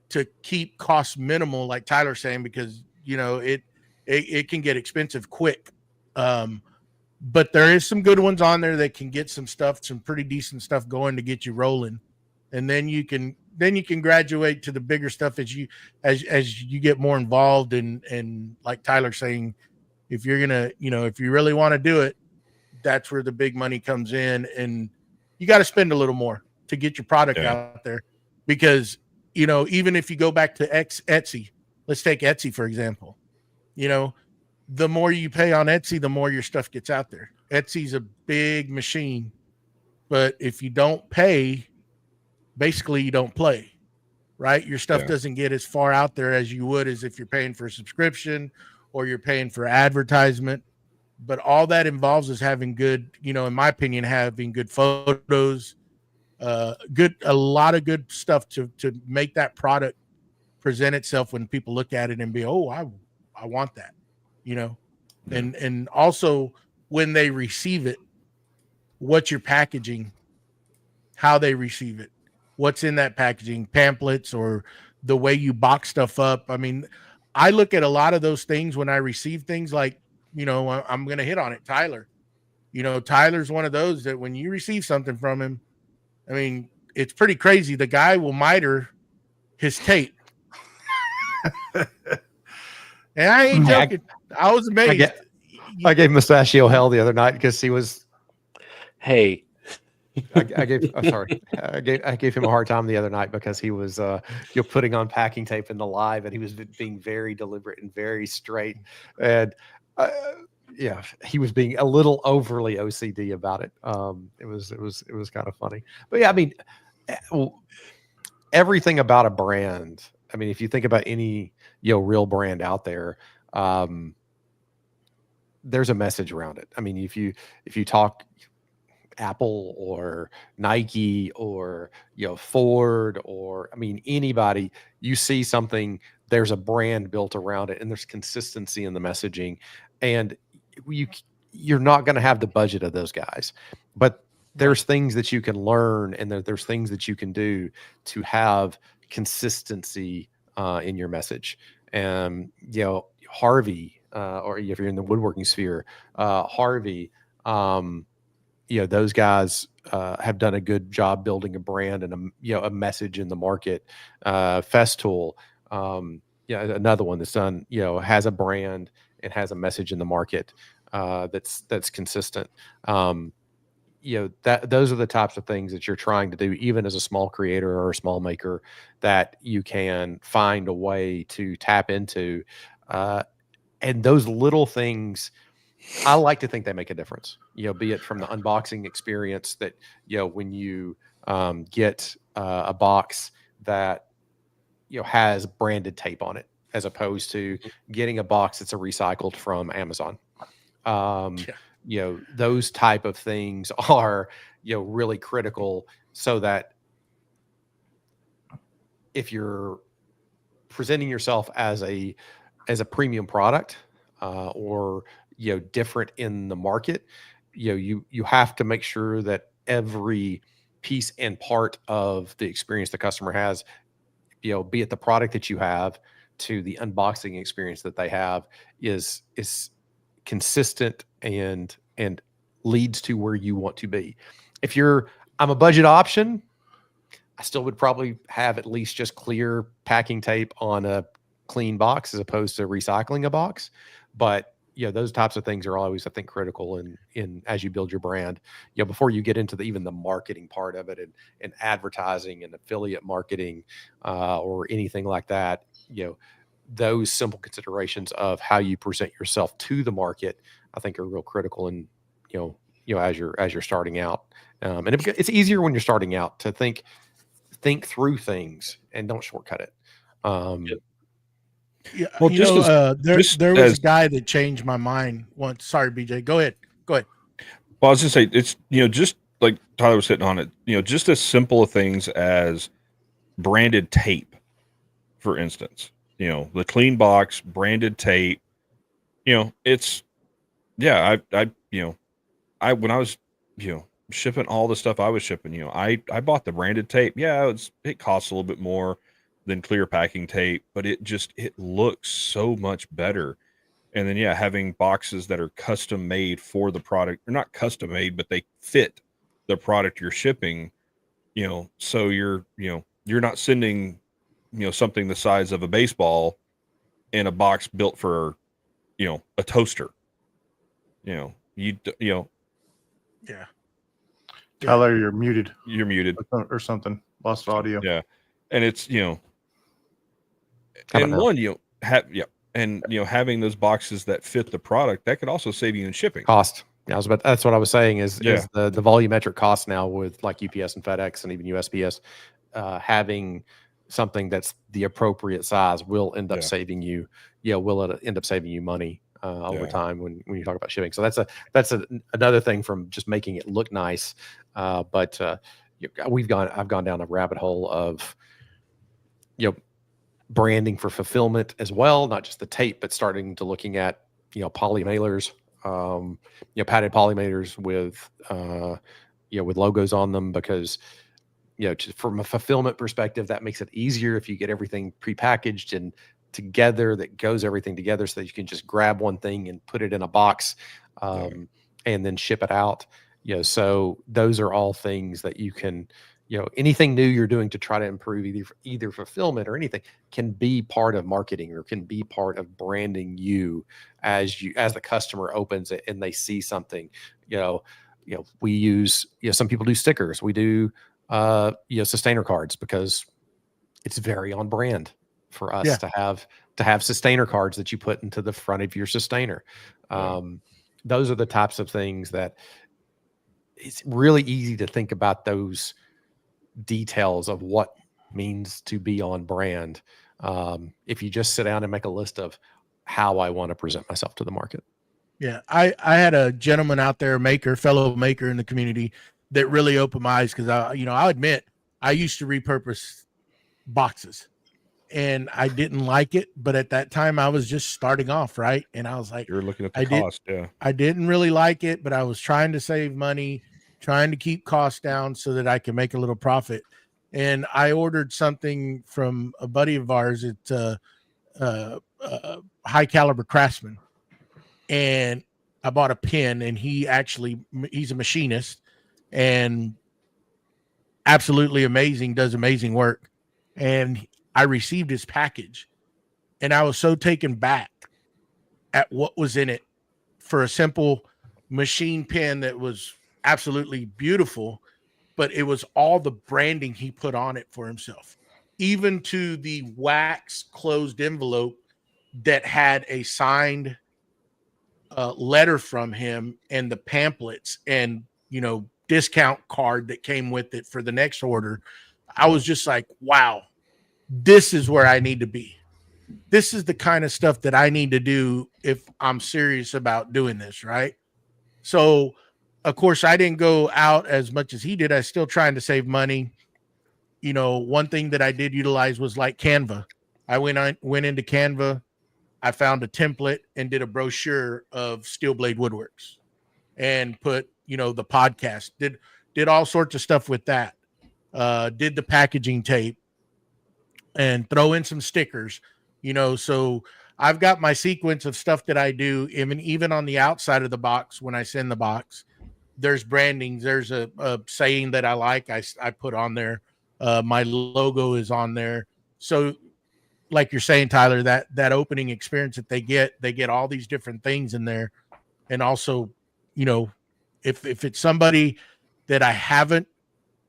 to keep costs minimal, like Tyler's saying, because it can get expensive quick. But there is some good ones on there that can get some pretty decent stuff going to get you rolling, and then you can graduate to the bigger stuff as you get more involved. And like Tyler's saying, if you're gonna, if you really want to do it, that's where the big money comes in, and you got to spend a little more to get your product out there, because even if you go back to Etsy, let's take Etsy for example, the more you pay on Etsy, the more your stuff gets out there. Etsy's a big machine, but if you don't pay, basically you don't play, right? Your stuff doesn't get as far out there as you would as if you're paying for a subscription or you're paying for advertisement. But all that involves is having good, in my opinion, having good photos, a lot of good stuff to make that product present itself when people look at it and be, oh, I want that, and also when they receive it, what you're packaging, how they receive it, what's in that packaging, pamphlets, or the way you box stuff up. I mean, I look at a lot of those things when I receive things, like, I'm going to hit on it. Tyler, Tyler's one of those that when you receive something from him, I mean, it's pretty crazy. The guy will miter his tape. And I ain't joking. I was amazed. I gave Mustachio hell the other night because he was. Hey, I gave him a hard time the other night because he was putting on packing tape in the live, and he was being very deliberate and very straight, and he was being a little overly OCD about it. It was kind of funny, but yeah, I mean, everything about a brand. I mean, if you think about any real brand out there, there's a message around it. I mean, if you talk Apple or Nike or Ford, or I mean anybody, you see something, there's a brand built around it, and there's consistency in the messaging, and you're not going to have the budget of those guys, but there's things that you can learn, and there's things that you can do to have consistency in your message. And Harvey, or if you're in the woodworking sphere, Harvey, those guys have done a good job building a brand and a message in the market. Festool, another one that's done, has a brand and has a message in the market that's consistent. Those are the types of things that you're trying to do, even as a small creator or a small maker, that you can find a way to tap into. And those little things, I like to think they make a difference, be it from the unboxing experience that, when you get a box that, has branded tape on it, as opposed to getting a box that's a recycled from Amazon. Those type of things are, really critical, so that if you're presenting yourself as a premium product, or different in the market, you have to make sure that every piece and part of the experience the customer has, be it the product that you have to the unboxing experience that they have, is consistent and leads to where you want to be. If I'm a budget option, I still would probably have at least just clear packing tape on a clean box as opposed to recycling a box. But those types of things are always, I think, critical in as you build your brand. Before you get into even the marketing part of it, and advertising and affiliate marketing, or anything like that. Those simple considerations of how you present yourself to the market, I think, are real critical. And as you're starting out, and it's easier when you're starting out to think through things and don't shortcut it. Yeah, Well, there was a guy that changed my mind once. Sorry, BJ. Go ahead. Well, I was just say, it's just like Tyler was hitting on it. Just as simple things as branded tape, for instance. The clean box, branded tape. It's I when I was, shipping all the stuff I was shipping, I bought the branded tape. Yeah, it costs a little bit more than clear packing tape, but it looks so much better. And then, having boxes that are custom made for the product, or not custom made, but they fit the product you're shipping, so you're not sending, something the size of a baseball in a box built for, a toaster. Yeah. Tyler, you're muted You're muted. or something. Lost audio. Yeah. And it's, How and about now? one, having those boxes that fit the product, that could also save you in shipping. Cost. Yeah, that's what I was saying is Yeah. the volumetric cost now with like UPS and FedEx and even USPS, having something that's the appropriate size will end up saving you. Will end up saving you money over time when you talk about shipping. So that's another thing from just making it look nice. But I've gone down a rabbit hole of branding for fulfillment as well, not just the tape, but starting to looking at poly mailers, padded poly mailers with with logos on them, because from a fulfillment perspective, that makes it easier if you get everything prepackaged and together, that goes everything together, so that you can just grab one thing and put it in a box and then ship it out. So those are all things that you can, anything new you're doing to try to improve either fulfillment or anything can be part of marketing, or can be part of branding you as the customer opens it and they see something. We use, some people do stickers. We do sustainer cards, because it's very on brand for us to have sustainer cards that you put into the front of your sustainer. Those are the types of things that it's really easy to think about, those details of what means to be on brand. If you just sit down and make a list of how I want to present myself to the market. Yeah. I had a gentleman out there, fellow maker in the community, that really opened my eyes, because I'll admit I used to repurpose boxes and I didn't like it, but at that time I was just starting off, right? And I was like, You're looking at the cost. I didn't really like it, but I was trying to save money, trying to keep costs down so that I can make a little profit. And I ordered something from a buddy of ours. It's High Caliber Craftsman, and I bought a pen, and he's a machinist and absolutely amazing, does amazing work. And I received his package, and I was so taken back at what was in it for a simple machine pen that was absolutely beautiful, but it was all the branding he put on it for himself, even to the wax closed envelope that had a signed letter from him, and the pamphlets and discount card that came with it for the next order. I was just like, wow, this is where I need to be. This is the kind of stuff that I need to do if I'm serious about doing this, right? So, of course, I didn't go out as much as he did. I was still trying to save money. One thing that I did utilize was like Canva. I went into Canva. I found a template and did a brochure of Steel Blade Woodworks, and put, the podcast, did all sorts of stuff with that. Did the packaging tape and throw in some stickers, so I've got my sequence of stuff that I do. Even on the outside of the box, when I send the box, there's branding. There's a saying that I like. I put on there. My logo is on there. So like you're saying, Tyler, that opening experience that they get all these different things in there. And also, if it's somebody that I haven't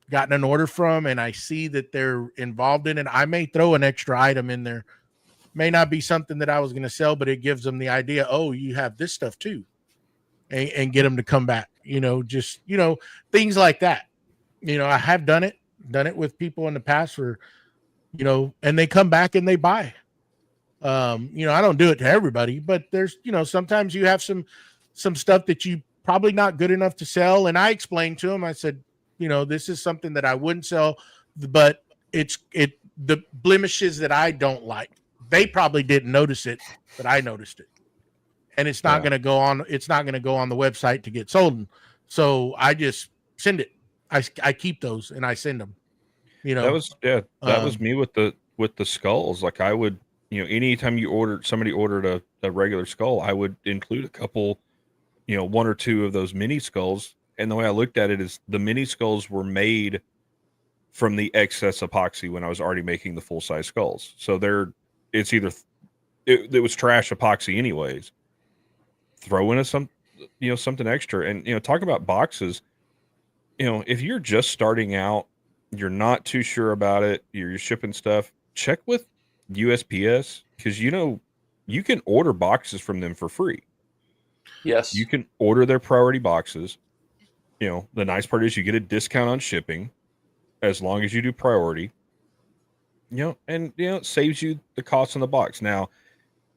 gotten an order from and I see that they're involved in it, I may throw an extra item in there. May not be something that I was going to sell, but it gives them the idea, oh, you have this stuff too, and get them to come back, just, things like that. I have done it with people in the past where, and they come back and they buy. I don't do it to everybody, but there's, sometimes you have some stuff that you probably not good enough to sell. And I explained to them, I said, this is something that I wouldn't sell, but the blemishes that I don't like, they probably didn't notice it, but I noticed it. And it's not going to go on. It's not going to go on the website to get sold. So I just send it. I keep those and I send them. You know, that was me with the skulls. Like I would, anytime somebody ordered a regular skull, I would include a couple, one or two of those mini skulls. And the way I looked at it is the mini skulls were made from the excess epoxy when I was already making the full size skulls. So it was trash epoxy anyways. Throw in something extra. And talk about boxes. If you're just starting out, you're not too sure about it, you're shipping stuff, check with USPS, because you can order boxes from them for free. Yes. You can order their priority boxes. The nice part is you get a discount on shipping as long as you do priority. And it saves you the cost on the box. Now,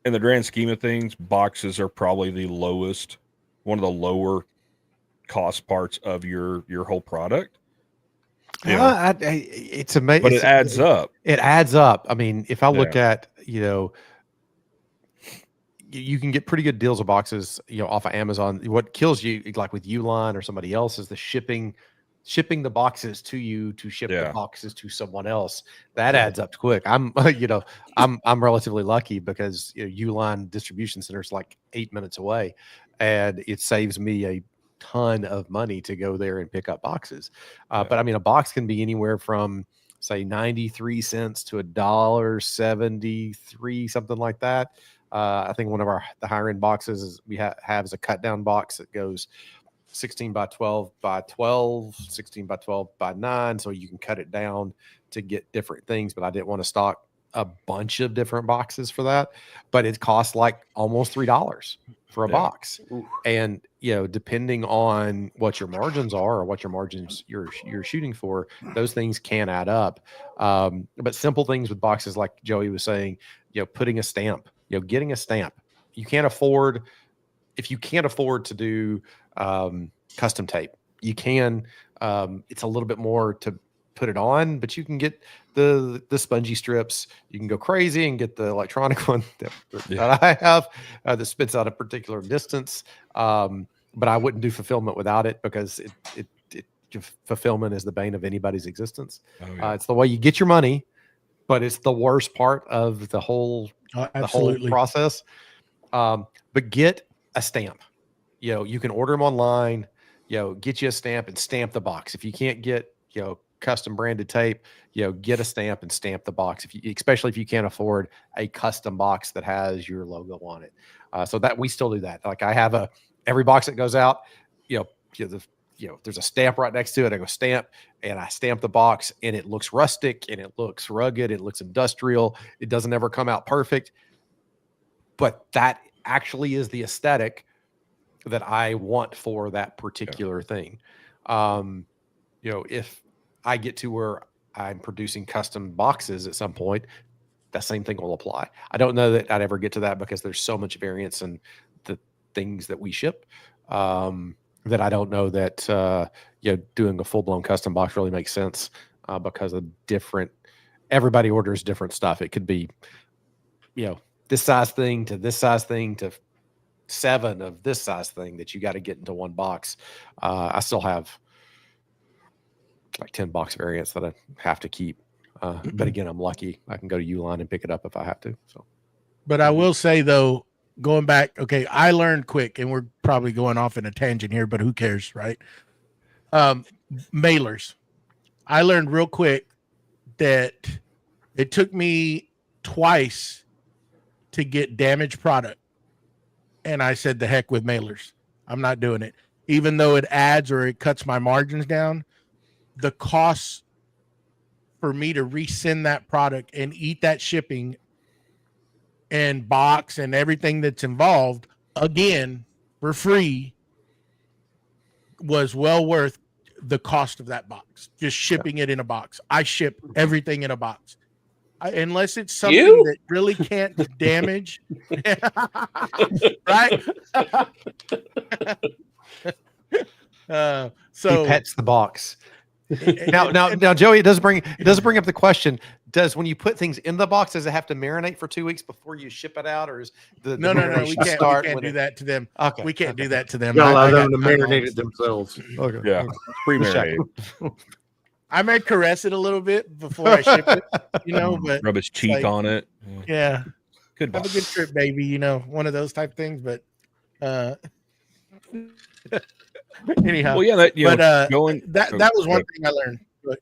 in the grand scheme of things, boxes are probably one of the lower cost parts of your whole product. It's amazing, but it adds up. It adds up. I mean, if I look at, you can get pretty good deals of boxes, off of Amazon. What kills you, like with Uline or somebody else, is the shipping the boxes to you to ship the boxes to someone else. That adds up quick. I'm relatively lucky because Uline distribution center is like 8 minutes away, and it saves me a ton of money to go there and pick up boxes. But I mean, a box can be anywhere from say 93 cents to $1.73, something like that. I think one of the higher end boxes is we have is a cut down box that goes 16 by 12 by 12, 16 by 12 by 9. So you can cut it down to get different things, but I didn't want to stock a bunch of different boxes for that. But it costs like almost $3 for a box. And, depending on what your margins are or what your margins you're shooting for, those things can add up. But simple things with boxes, like Joey was saying, putting a stamp, getting a stamp. If you can't afford to do custom tape, you can, it's a little bit more to put it on, but you can get the spongy strips. You can go crazy and get the electronic one that I have that spits out a particular distance. But I wouldn't do fulfillment without it, because fulfillment is the bane of anybody's existence. It's the way you get your money, but it's the worst part of the whole process. But get a stamp. You can order them online. Get you a stamp and stamp the box. If you can't get custom branded tape, get a stamp and stamp the box. Especially if you can't afford a custom box that has your logo on it. So that we still do that. Like I have every box that goes out, there's a stamp right next to it. I go stamp, and I stamp the box, and it looks rustic, and it looks rugged, it looks industrial. It doesn't ever come out perfect, but that actually is the aesthetic that I want for that particular thing. If I get to where I'm producing custom boxes at some point, that same thing will apply. I don't know that I'd ever get to that, because there's so much variance in the things that we ship, that I don't know that doing a full-blown custom box really makes sense, because of everybody orders different stuff. It could be this size thing to this size thing to 7 of this size thing that you got to get into one box. I still have like 10 box variants that I have to keep. But again, I'm lucky. I can go to Uline and pick it up if I have to. So, but I will say though, going back, okay, I learned quick, and we're probably going off in a tangent here, but who cares, right? Mailers. I learned real quick that it took me twice to get damaged product. And I said, the heck with mailers. I'm not doing it. Even though it adds or it cuts my margins down, the costs for me to resend that product and eat that shipping and box and everything that's involved again for free was well worth the cost of that box. Just shipping it in a box. I ship everything in a box. Unless it's something that really can't damage. Right? So he pets the box. Now, Joey, it does bring up the question: does when you put things in the box, does it have to marinate for 2 weeks before you ship it out, or is No. We marination can't start do when that to them. Okay, We can't do that to them. You allow I them got to time marinate on. it themselves. Okay. Yeah, pre-marinated. I may caress it a little bit before I ship it, but Rub his cheek like- on it. yeah, Good have a good trip, baby. One of those type things. But anyhow, Well, yeah, that going that was one thing I learned. But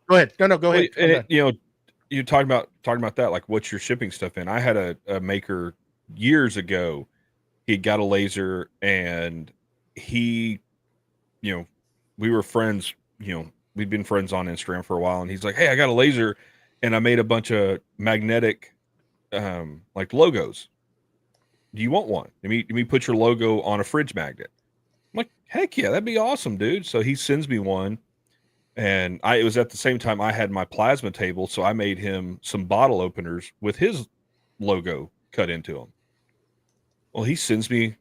go ahead. No, go ahead. And you talking about that, like what's your shipping stuff in? I had a maker years ago. He got a laser, and he, we were friends. We'd been friends on Instagram for a while, and he's like, "Hey, I got a laser, and I made a bunch of magnetic, like logos. Do you want one? Let me put your logo on a fridge magnet." I'm like, "Heck yeah, that'd be awesome, dude." So he sends me one. And it was at the same time I had my plasma table, so I made him some bottle openers with his logo cut into them. Well, he sends me,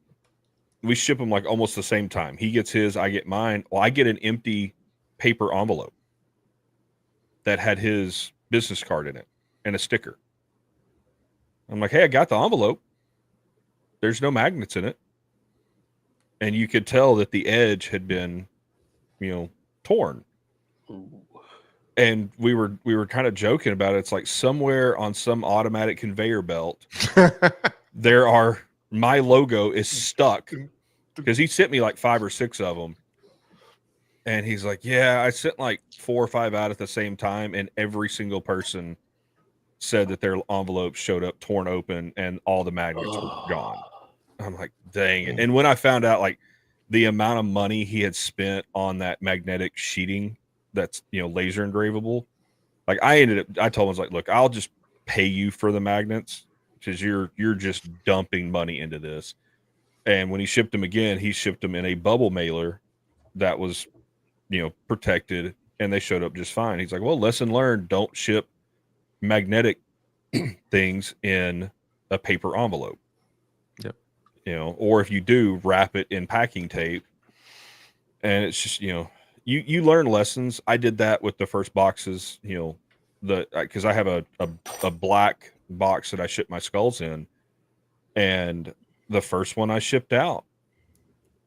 we ship them like almost the same time. He gets his, I get mine. Well, I get an empty paper envelope that had his business card in it and a sticker. I'm like, "Hey, I got the envelope. There's no magnets in it." And you could tell that the edge had been, torn. And we were kind of joking about it. It's like somewhere on some automatic conveyor belt, my logo is stuck, because he sent me like 5 or 6 of them. And he's like, "Yeah, I sent like 4 or 5 out at the same time, and every single person said that their envelope showed up torn open and all the magnets were gone." I'm like, dang it. And when I found out like the amount of money he had spent on that magnetic sheeting that's laser engravable, like I told him, I was like, "Look, I'll just pay you for the magnets, because you're just dumping money into this." And when he shipped them again, he shipped them in a bubble mailer that was protected, and they showed up just fine. He's like, "Well, lesson learned, don't ship magnetic things in a paper envelope." Yep. Or if you do, wrap it in packing tape. And it's just, you learn lessons. I did that with the first boxes, because I have a black box that I ship my skulls in, and the first one I shipped out,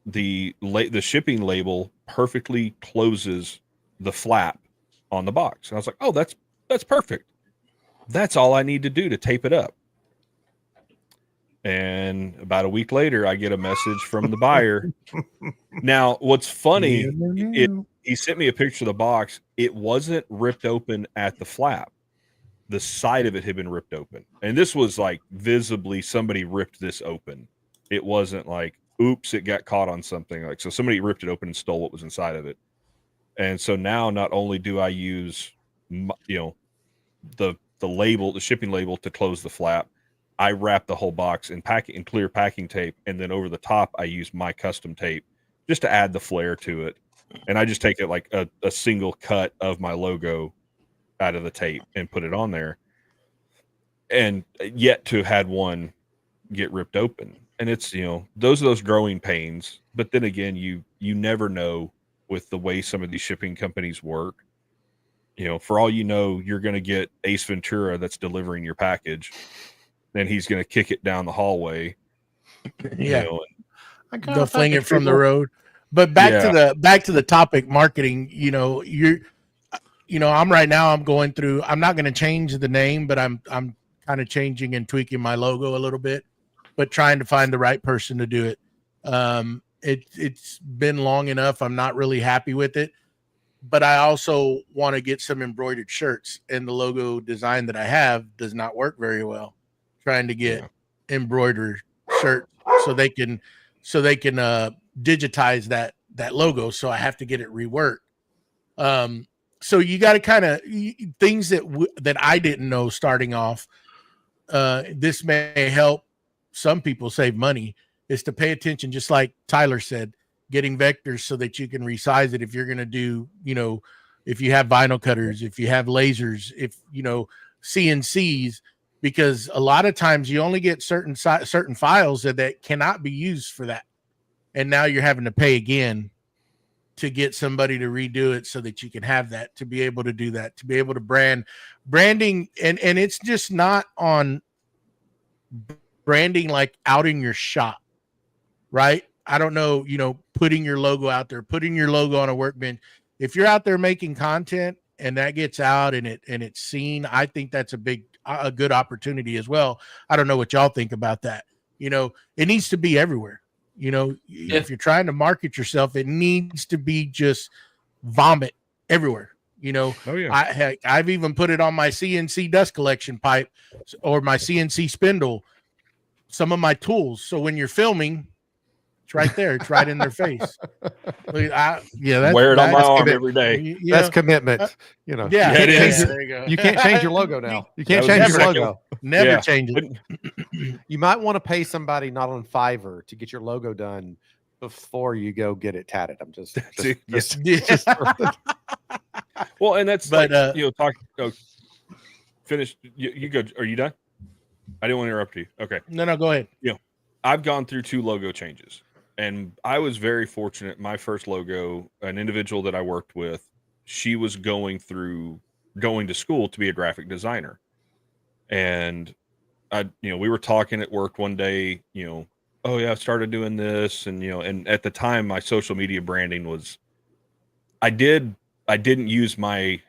the shipping label perfectly closes the flap on the box. And I was like, "Oh, that's perfect. That's all I need to do to tape it up." And about a week later, I get a message from the buyer. Now, what's funny, he sent me a picture of the box. It wasn't ripped open at the flap. The side of it had been ripped open. And this was like visibly somebody ripped this open. It wasn't like, oops, it got caught on something. Like, so somebody ripped it open and stole what was inside of it. And so now not only do I use, the label, the shipping label, to close the flap, I wrap the whole box in clear packing tape, and then over the top I use my custom tape just to add the flair to it. And I just take it like a single cut of my logo out of the tape and put it on there. And yet to had one get ripped open. And it's, those growing pains. But then again, you never know with the way some of these shipping companies work. For all you know, you're going to get Ace Ventura that's delivering your package. Then he's going to kick it down the hallway. Yeah, they'll fling it from the road. But back to the topic, marketing. I'm right now. I'm going through. I'm not going to change the name, but I'm kind of changing and tweaking my logo a little bit, but trying to find the right person to do it. It's been long enough. I'm not really happy with it, but I also want to get some embroidered shirts, and the logo design that I have does not work very well. Trying to get embroidered shirts so they can digitize that logo. So I have to get it reworked. So you got to kind of things that I didn't know starting off. This may help some people save money, is to pay attention, just like Tyler said, getting vectors so that you can resize it. If you're going to do, if you have vinyl cutters, if you have lasers, if, CNCs, because a lot of times you only get certain files that cannot be used for that. And now you're having to pay again to get somebody to redo it so that you can have that, to be able to do that, to be able to branding. And it's just not on branding, like outing your shop, right? I don't know, putting your logo out there, putting your logo on a workbench. If you're out there making content and that gets out and it's seen, I think that's a good opportunity as well. I don't know what y'all think about that. It needs to be everywhere. If you're trying to market yourself, it needs to be just vomit everywhere. Oh, yeah. I've even put it on my CNC dust collection pipe or my CNC spindle, some of my tools. So when you're filming, it's right there. It's right in their face. Wear it on my arm every day. That's commitment. Yeah, it is. There you go. You can't change your logo now. You can't change your logo. Never change it. You might want to pay somebody not on Fiverr to get your logo done before you go get it tatted. I'm just well, and that's but finish. You go. Are you done? I didn't want to interrupt you. Okay. No, go ahead. I've gone through 2 logo changes, and I was very fortunate. My first logo, an individual that I worked with, she was going to school to be a graphic designer. And we were talking at work one day, oh yeah, I started doing this. And, and at the time my social media branding was, I didn't use my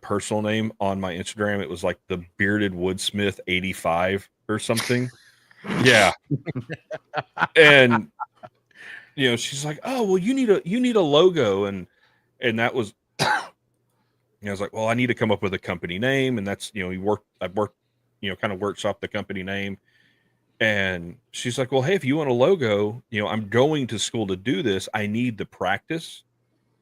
personal name on my Instagram. It was like the Bearded Woodsmith 85 or something. Yeah. And, she's like, oh, well, you need a logo. And that was, I was like, well, I need to come up with a company name. And that's, I've worked, kind of workshop the company name. And she's like, well, hey, if you want a logo, I'm going to school to do this. I need the practice.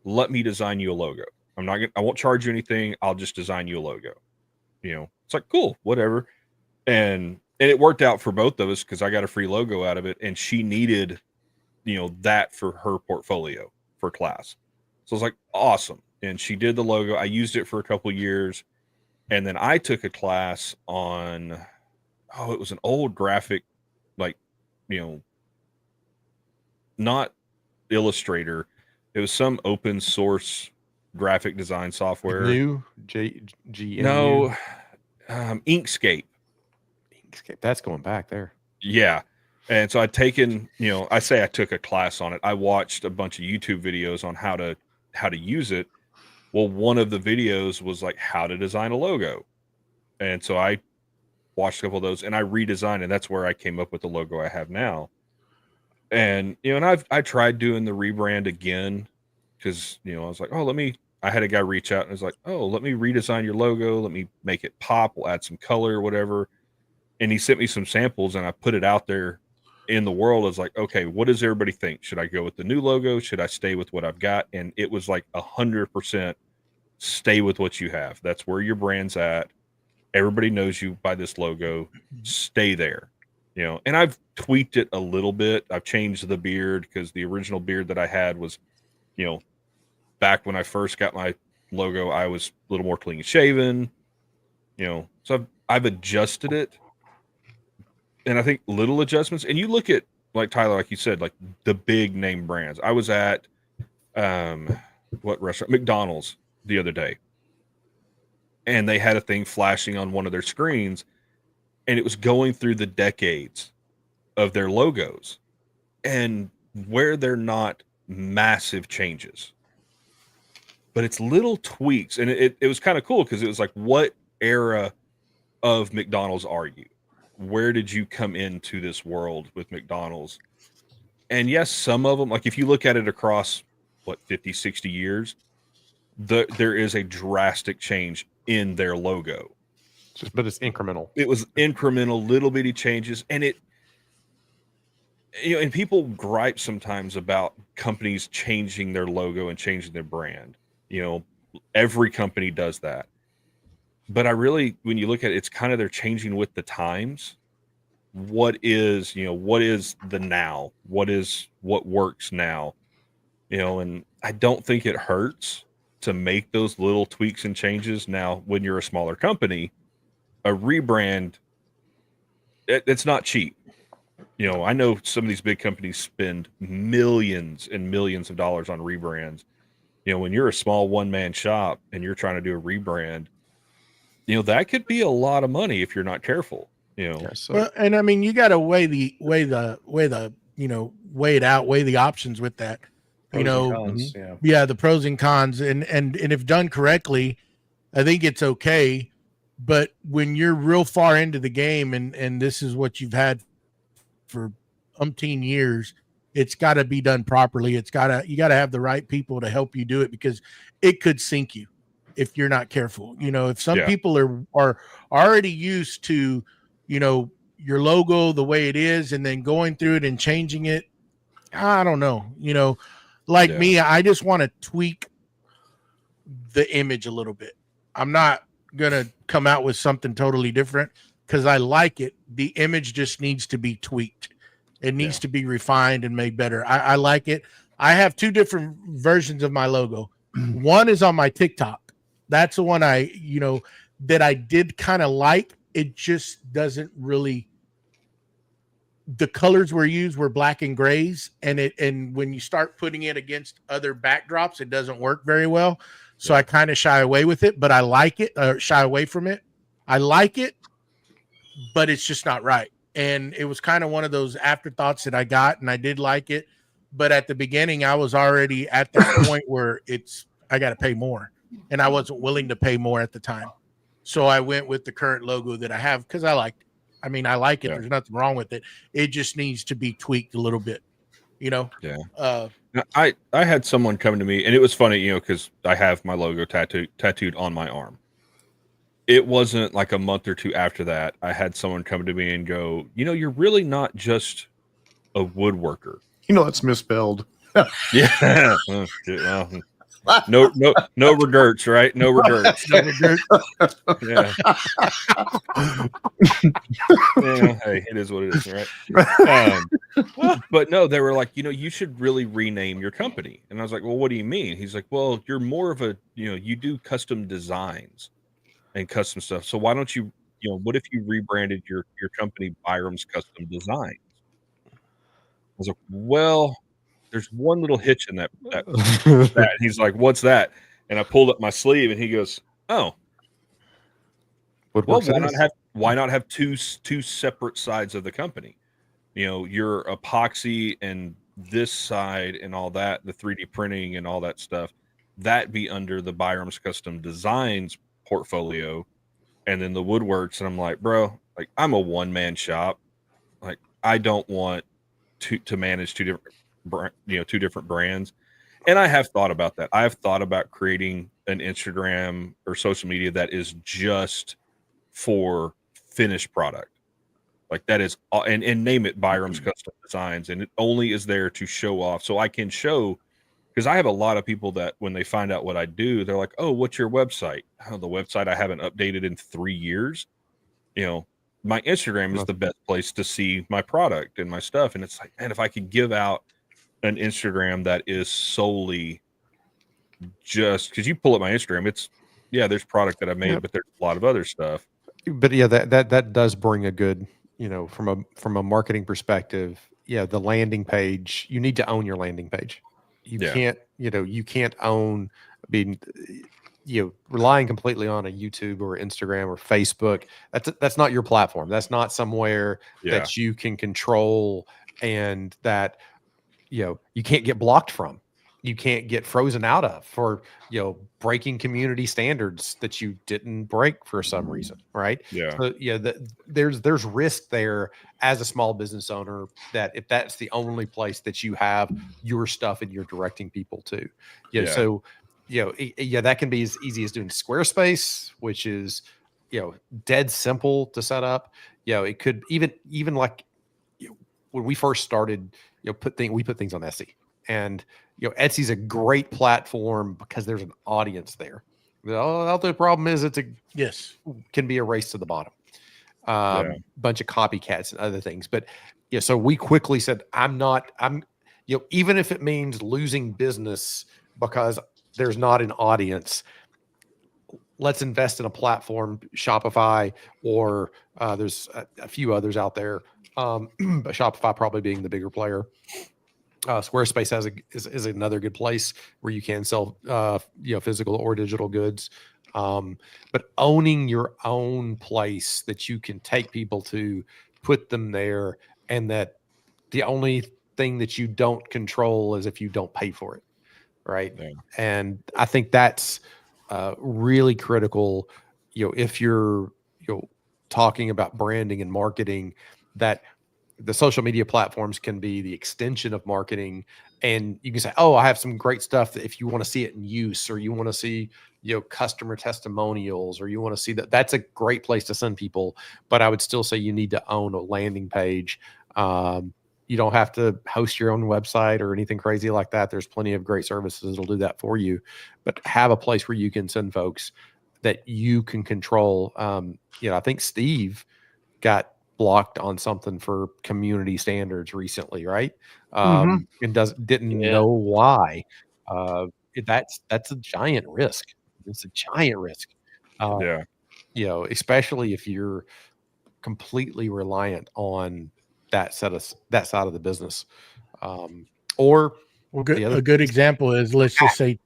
Let me design you a logo. I won't charge you anything. I'll just design you a logo. It's like, cool, whatever. And it worked out for both of us because I got a free logo out of it. And she needed, that for her portfolio for class. So I was like, awesome. And she did the logo. I used it for a couple of years. And then I took a class on, it was an old graphic, not Illustrator. It was some open source graphic design software. New No, Inkscape. That's going back there. Yeah. And so I'd taken, I say I took a class on it. I watched a bunch of YouTube videos on how to use it. Well, one of the videos was like how to design a logo. And so I watched a couple of those and I redesigned, and that's where I came up with the logo I have now. And, and I tried doing the rebrand again because, I was like, I had a guy reach out and was like, oh, let me redesign your logo. Let me make it pop. We'll add some color or whatever. And he sent me some samples and I put it out there in the world. I was like, okay, what does everybody think? Should I go with the new logo? Should I stay with what I've got? And it was like 100% stay with what you have. That's where your brand's at. Everybody knows you by this logo. Stay there. And I've tweaked it a little bit. I've changed the beard because the original beard that I had was, back when I first got my logo, I was a little more clean shaven, so I've adjusted it. And I think little adjustments, and you look at, like Tyler, like you said, like the big name brands. I was at, what restaurant? McDonald's the other day. And they had a thing flashing on one of their screens, and it was going through the decades of their logos and where they're not massive changes, but it's little tweaks. And it was kind of cool because it was like, what era of McDonald's are you? Where did you come into this world with McDonald's? And yes, some of them, like if you look at it across 50, 60 years, there is a drastic change in their logo. But it's incremental. It was incremental, little bitty changes. And and people gripe sometimes about companies changing their logo and changing their brand. Every company does that. But when you look at it, it's kind of they're changing with the times. What is the now? What works now? And I don't think it hurts to make those little tweaks and changes. Now, when you're a smaller company, a rebrand, it's not cheap. I know some of these big companies spend millions and millions of dollars on rebrands. When you're a small one-man shop and you're trying to do a rebrand, that could be a lot of money if you're not careful. Yeah, so Well, and I mean, you got to weigh it out, weigh the options with that. Pros and cons, yeah. Yeah, the pros and cons, and if done correctly, I think it's okay. But when you're real far into the game, and this is what you've had for umpteen years, it's got to be done properly. You got to have the right people to help you do it, because it could sink you if you're not careful. If some people are already used to, your logo the way it is, and then going through it and changing it, I don't know. Me, I just want to tweak the image a little bit. I'm not gonna come out with something totally different because I like it. The image just needs to be tweaked. It needs to be refined and made better. I like it. I have two different versions of my logo. One is on my TikTok. That's the one that I did kind of like. It just doesn't really. The colors were used were black and grays, and when you start putting it against other backdrops, it doesn't work very well. So I kind of shy away with it, but I like it. Shy away from it. I like it, but it's just not right. And it was kind of one of those afterthoughts that I got, and I did like it. But at the beginning, I was already at that point where I got to pay more, and I wasn't willing to pay more at the time. So I went with the current logo that I have because I liked it. I mean, I like it. Yeah. There's nothing wrong with it. It just needs to be tweaked a little bit, Yeah. I had someone come to me, and it was funny, because I have my logo tattooed on my arm. It wasn't like a month or two after that, I had someone come to me and go, you're really not just a woodworker. That's misspelled. Yeah. No regrets, right? No regrets. No regrets. Yeah. Yeah. Hey, it is what it is, right? But no, they were like, you should really rename your company. And I was like, well, what do you mean? He's like, well, you're more of a, you do custom designs and custom stuff. So why don't you, what if you rebranded your company Byram's Custom Designs? I was like, well, there's one little hitch in that. And he's like, what's that? And I pulled up my sleeve, and he goes, oh, well, why not have two separate sides of the company? Your epoxy and this side and all that, the 3D printing and all that stuff, that be under the Byram's Custom Designs portfolio, and then the woodworks. And I'm like, bro, like, I'm a one-man shop. Like, I don't want to manage two different brands. And I have thought about that. I have thought about creating an Instagram or social media that is just for finished product. Like, that is, and name it Byram's Custom Designs. And it only is there to show off. So I can show, because I have a lot of people that when they find out what I do, they're like, oh, what's your website? Oh, the website I haven't updated in 3 years. My Instagram is the best place to see my product and my stuff. And it's like, man, if I could give out an Instagram that is solely just, because you pull up my Instagram, there's product that I made, but there's a lot of other stuff. But yeah, that does bring a good, from a marketing perspective. Yeah, the landing page, you need to own your landing page. You can't own being, relying completely on a YouTube or Instagram or Facebook. That's not your platform. That's not somewhere that you can control, and that you can't get blocked from. You can't get frozen out of for breaking community standards that you didn't break for some reason, right? Yeah. So there's risk there as a small business owner, that if that's the only place that you have your stuff and you're directing people to, so that can be as easy as doing Squarespace, which is dead simple to set up. It could even like when we first started, we put things on Etsy, and Etsy's a great platform because there's an audience there. The problem is can be a race to the bottom. Bunch of copycats and other things. But so we quickly said, even if it means losing business because there's not an audience, let's invest in a platform, Shopify, or there's a few others out there. But Shopify probably being the bigger player. Squarespace is another good place where you can sell physical or digital goods. But owning your own place that you can take people to, put them there, and that the only thing that you don't control is if you don't pay for it, right? Yeah. And I think that's really critical. If you're talking about branding and marketing, that the social media platforms can be the extension of marketing, and you can say, "Oh, I have some great stuff that if you want to see it in use, or you want to see customer testimonials, or you want to see that," that's a great place to send people. But I would still say you need to own a landing page. You don't have to host your own website or anything crazy like that. There's plenty of great services that'll do that for you, but have a place where you can send folks that you can control. I think Steve got blocked on something for community standards recently, right? And didn't Yeah. know why. That's a giant risk. It's a giant risk. Yeah. Especially if you're completely reliant on that side of the business. Or Well, the other a good example is, let's just say,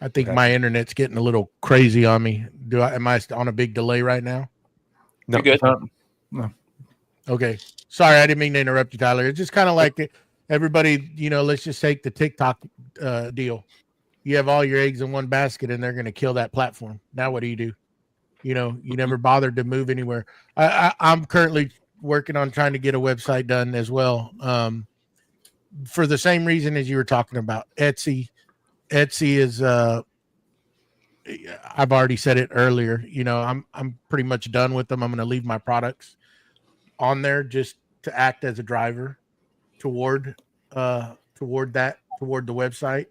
I think my internet's getting a little crazy on me. Am I on a big delay right now? no, You're good. No. Okay. Sorry, I didn't mean to interrupt you, Tyler. It's just kind of like everybody, let's just take the TikTok deal. You have all your eggs in one basket and they're going to kill that platform. Now, what do? You never bothered to move anywhere. I'm currently working on trying to get a website done as well. For the same reason as you were talking about Etsy. Etsy is, I've already said it earlier, I'm pretty much done with them. I'm going to leave my products on there just to act as a driver toward the website.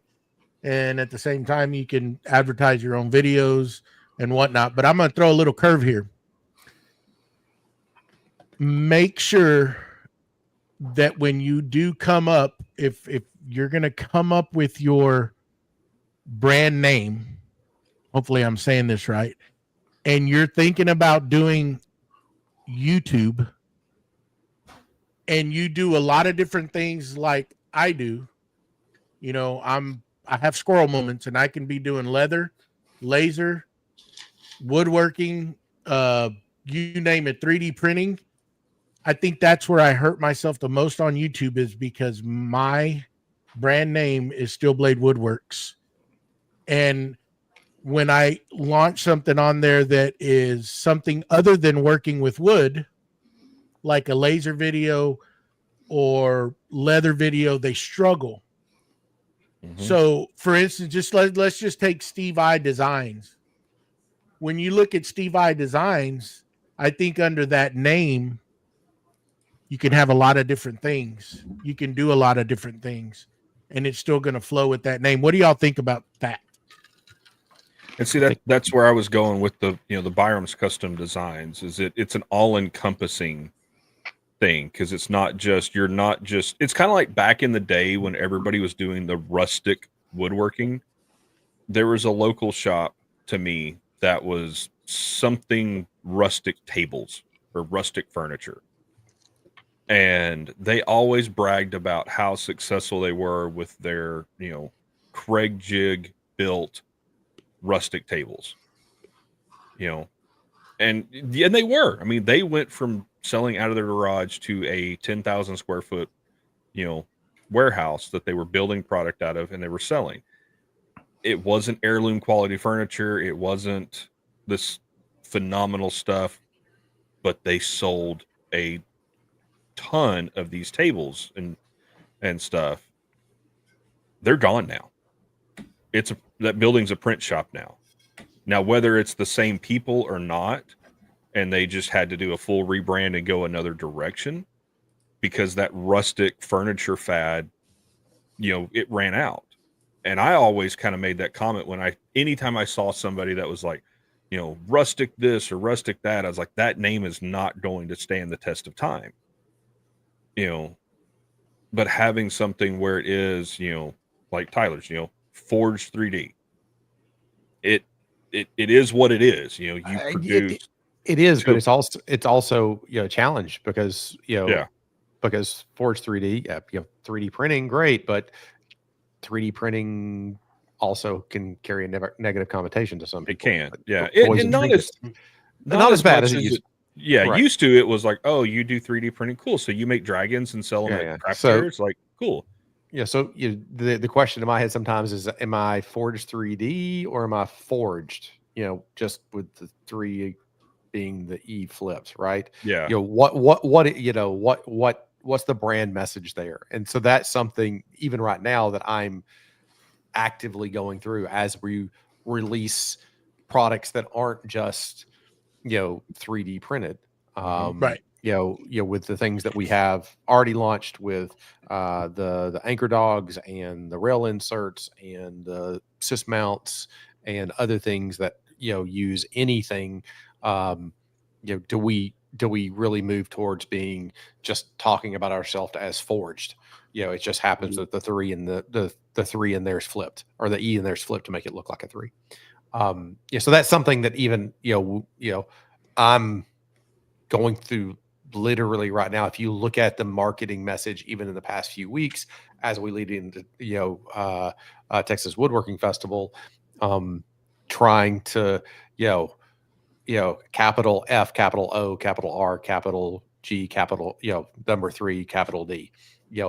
And at the same time, you can advertise your own videos and whatnot. But I'm going to throw a little curve here. Make sure that when you do come up, if you're going to come up with your brand name, hopefully I'm saying this right, and you're thinking about doing YouTube, and you do a lot of different things like I do, I have squirrel moments, and I can be doing leather, laser, woodworking, you name it, 3D printing. I think that's where I hurt myself the most on YouTube, is because my brand name is Steel Blade Woodworks. And when I launch something on there that is something other than working with wood, like a laser video or leather video, they struggle. Mhm. So, for instance, let's just take Steve I Designs. When you look at Steve I Designs, I think under that name, you can have a lot of different things. You can do a lot of different things, and it's still going to flow with that name. What do y'all think about that? And see, that's where I was going with the Byram's Custom Designs. Is it's an all-encompassing thing, because it's not just it's kind of like back in the day when everybody was doing the rustic woodworking. There was a local shop to me that was something rustic tables or rustic furniture, and they always bragged about how successful they were with their Craig Jig built rustic tables, and they were. I mean, they went from selling out of their garage to a 10,000 square foot, warehouse that they were building product out of, and they were selling. It wasn't heirloom quality furniture. It wasn't this phenomenal stuff, but they sold a ton of these tables and stuff. They're gone now. That building's a print shop now. Now, whether it's the same people or not, and they just had to do a full rebrand and go another direction, because that rustic furniture fad, it ran out. And I always kind of made that comment anytime I saw somebody that was like, rustic this or rustic that, I was like, that name is not going to stand the test of time. But having something where it is, like Tyler's, Forged 3D, it is what it is. You produce. It is, So- but it's also a challenge because because Forge 3D, 3D printing, great, but 3D printing also can carry a negative connotation to some It people. can, yeah. Toys And and not trinkets. as Not as bad much as it used. Yeah, Right. used to it was like, oh, you do 3D printing, cool. So you make dragons and sell them Yeah. at craft So- fairs, like cool. Yeah, so the question in my head sometimes is, am I Forged 3D or am I forged? Just with the 3 being the E flips, right? Yeah, What's the brand message there? And so that's something even right now that I'm actively going through as we release products that aren't just 3D printed. Right. With the things that we have already launched with the anchor dogs and the rail inserts and the sys mounts and other things that use anything. Do we really move towards being just talking about ourselves as forged? It just happens that the 3 and the 3 in there's flipped, or the E in there's flipped to make it look like a 3. So that's something that even I'm going through literally right now. If you look at the marketing message, even in the past few weeks, as we lead into Texas Woodworking Festival, trying to capital F, capital O, capital R, capital G, capital number 3, capital D,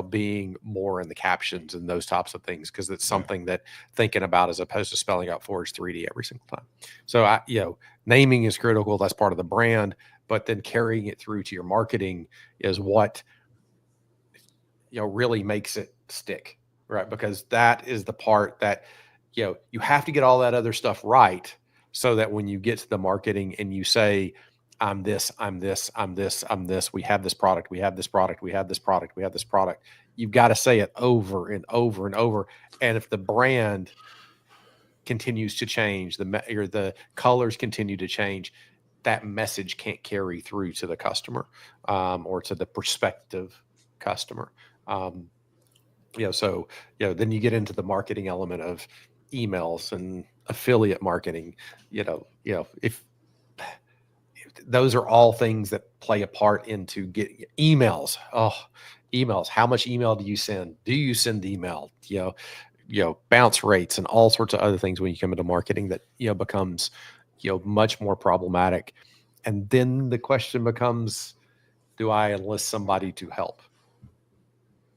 being more in the captions and those types of things, because it's something that thinking about as opposed to spelling out Forge 3D every single time. So naming is critical. That's part of the brand, but then carrying it through to your marketing is what really makes it stick, right? Because that is the part that you have to get all that other stuff right, so that when you get to the marketing and you say, I'm this, I'm this, I'm this, I'm this, we have this product, we have this product, we have this product, we have this product, you've got to say it over and over and over. And if the brand continues to change, the colors continue to change, that message can't carry through to the customer, or to the prospective customer. So then you get into the marketing element of emails and affiliate marketing. If those are all things that play a part into getting emails. Emails. How much email do you send? Do you send email? Bounce rates and all sorts of other things when you come into marketing that becomes much more problematic. And then the question becomes, do I enlist somebody to help?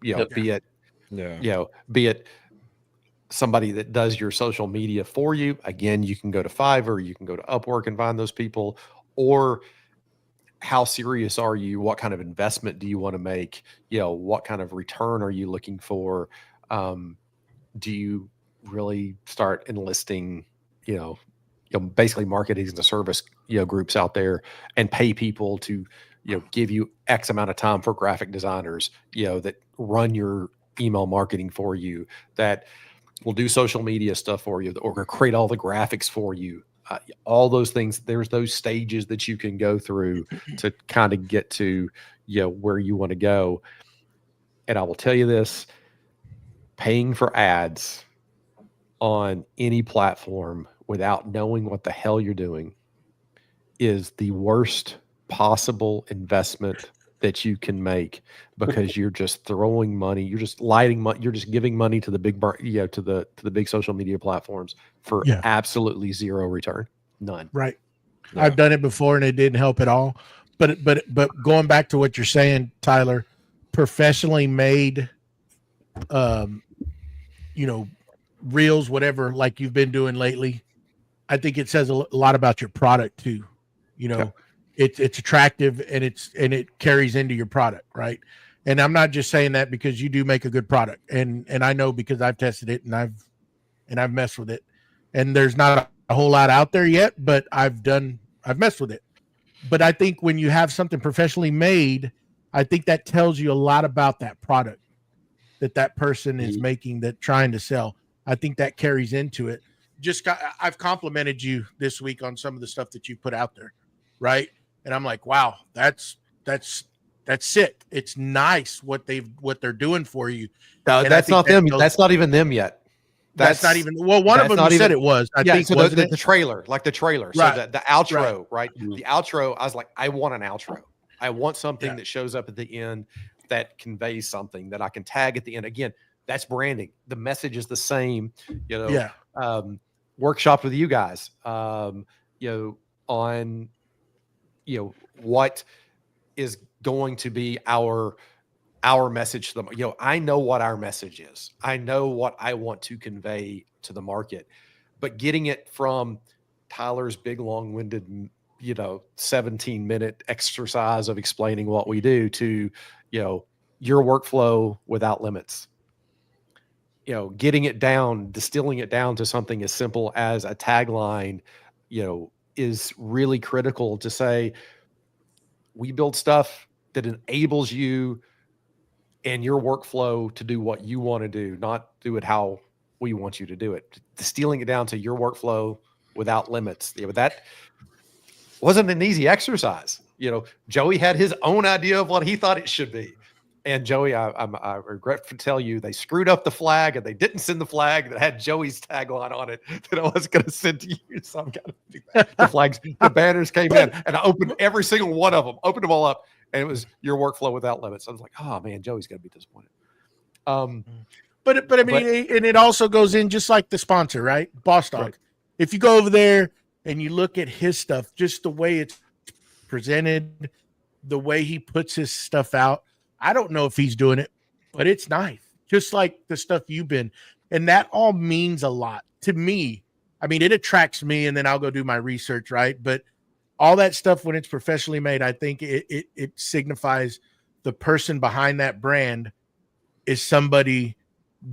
Yep. Be it somebody that does your social media for you. Again, you can go to Fiverr, you can go to Upwork and find those people. Or how serious are you? What kind of investment do you want to make? What kind of return are you looking for? Do you really start enlisting, basically marketing as a service, groups out there, and pay people to, give you X amount of time for graphic designers, that run your email marketing for you, that will do social media stuff for you, or create all the graphics for you. All those things, there's those stages that you can go through to kind of get to, where you want to go. And I will tell you this, paying for ads on any platform without knowing what the hell you're doing is the worst possible investment that you can make, because you're just throwing money, you're just lighting money, you're just giving money to the big to the big social media platforms for absolutely zero return. None. Right. Yeah. I've done it before and it didn't help at all. But going back to what you're saying, Tyler, professionally made reels, whatever, like you've been doing lately, I think it says a lot about your product too. It's attractive and it carries into your product, right? And I'm not just saying that because you do make a good product, and I know because I've tested it and I've messed with it, and there's not a whole lot out there yet, but I've messed with it. But I think when you have something professionally made, I think that tells you a lot about that product that person is making, that trying to sell. I think that carries into it. I've complimented you this week on some of the stuff that you put out there, right? And I'm like, wow, that's sick. It's nice what they're doing for you. No, And that's not them. That's not even them yet. That's not even one of that's them. not You said even- it was. I yeah, think so wasn't the it? trailer, like the trailer. Right. So the outro, right? Mhm. The outro, I was like, I want an outro. I want something Yeah. that shows up at the end that conveys something that I can tag at the end. Again, that's branding. The message is the same, Yeah. Workshop with you guys, on, what is going to be our message to them. I know what our message is. I know what I want to convey to the market, but getting it from Tyler's big, long-winded, 17-minute exercise of explaining what we do to, your workflow without limits, getting it down, distilling it down to something as simple as a tagline, is really critical to say, we build stuff that enables you and your workflow to do what you want to do, not do it how we want you to do it. Distilling it down to your workflow without limits. That wasn't an easy exercise. Joey had his own idea of what he thought it should be. And Joey, I regret to tell you, they screwed up the flag and they didn't send the flag that had Joey's tagline on it that I was going to send to you. So I'm going to do that. The flags, the banners came in, and I opened every single one of them, opened them all up, and it was your workflow without limits. I was like, oh man, Joey's going to be disappointed. But I mean, and it also goes in just like the sponsor, right? Boss Dog. Right. If you go over there and you look at his stuff, just the way it's presented, the way he puts his stuff out, I don't know if he's doing it, but it's nice. Just like the stuff you've been. And that all means a lot to me. I mean, it attracts me, and then I'll go do my research, right? But all that stuff, when it's professionally made, I think it signifies the person behind that brand is somebody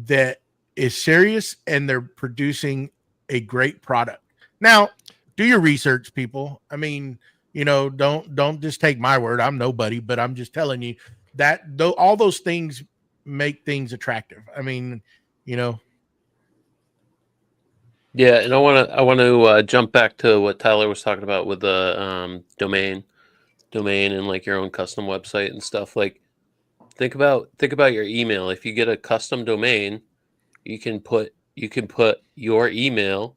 that is serious and they're producing a great product. Now, do your research, people. I mean, don't just take my word. I'm nobody, but I'm just telling you that all those things make things attractive. I mean, Yeah, and I want to jump back to what Tyler was talking about with the domain, and like your own custom website and stuff. Like, think about your email. If you get a custom domain, you can put your email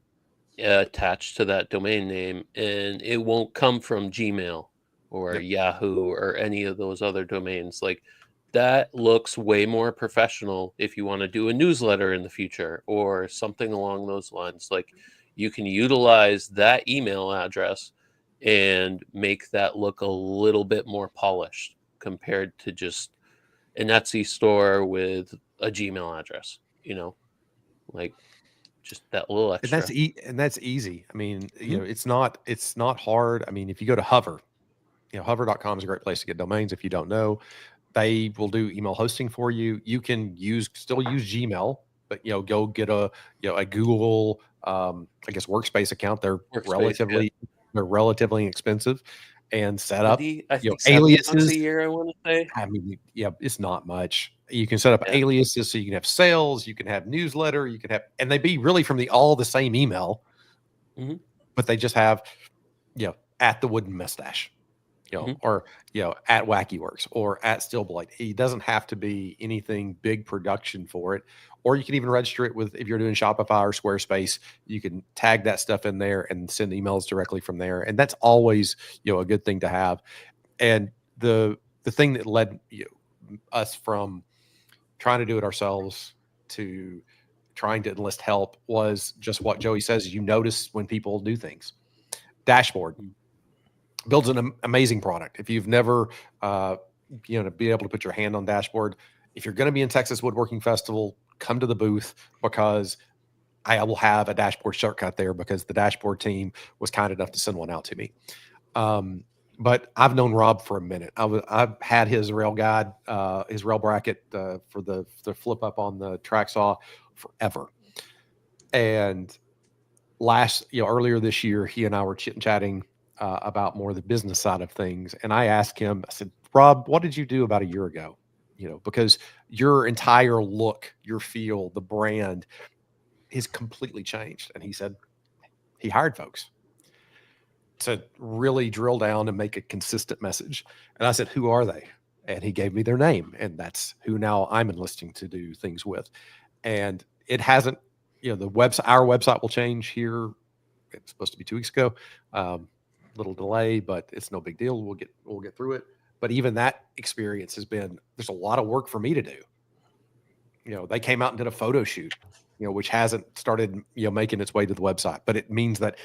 attached to that domain name, and it won't come from Gmail or Yahoo or any of those other domains. Like, that looks way more professional if you want to do a newsletter in the future or something along those lines. Like, you can utilize that email address and make that look a little bit more polished compared to just an Etsy store with a Gmail address, like just that little extra. And that's easy. I mean, it's not hard. I mean, if you go to Hover, hover.com is a great place to get domains. If you don't know, they will do email hosting for you. You can still use Gmail, but go get a Google workspace account. They're relatively expensive, and set up I think aliases a year, I want to say. I mean, it's not much. You can set up aliases, so you can have sales, you can have newsletter, and they be really from all the same email, but they just have, at the Wooden Mustache, or at Wacky Works or at Stillblade. It doesn't have to be anything big production for it, or you can even register it with, if you're doing Shopify or Squarespace, you can tag that stuff in there and send emails directly from there, and that's always a good thing to have. And the thing that led us from trying to do it ourselves to trying to enlist help was just what Joey says. You notice when people do things. Dashboard builds an amazing product. If you've never, be able to put your hand on Dashboard, if you're going to be in Texas Woodworking Festival, come to the booth, because I will have a Dashboard shortcut there, because the Dashboard team was kind enough to send one out to me. But I've known Rob for a minute. I've had his rail guide, his rail bracket for the flip up on the track saw forever. And earlier this year, he and I were chatting about more of the business side of things. And I asked him, I said, Rob, what did you do about a year ago? Because your entire look, your feel, the brand is completely changed. And he said he hired folks to really drill down and make a consistent message. And I said, who are they? And he gave me their name. And that's who now I'm enlisting to do things with. And it hasn't our website will change here. It's supposed to be 2 weeks ago. Little delay, but it's no big deal. We'll get through it. But even that experience there's a lot of work for me to do. They came out and did a photo shoot, which hasn't started, making its way to the website, but it means that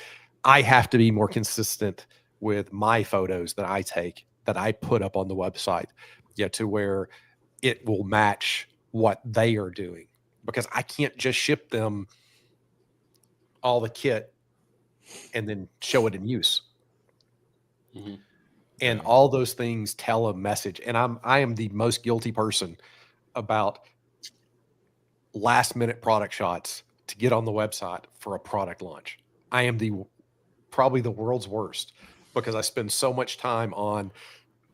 I have to be more consistent with my photos that I take, that I put up on the website, to where it will match what they are doing, because I can't just ship them all the kit and then show it in use. Mm-hmm. And all those things tell a message. And I am the most guilty person about last minute product shots to get on the website for a product launch. I am probably the world's worst, because I spend so much time on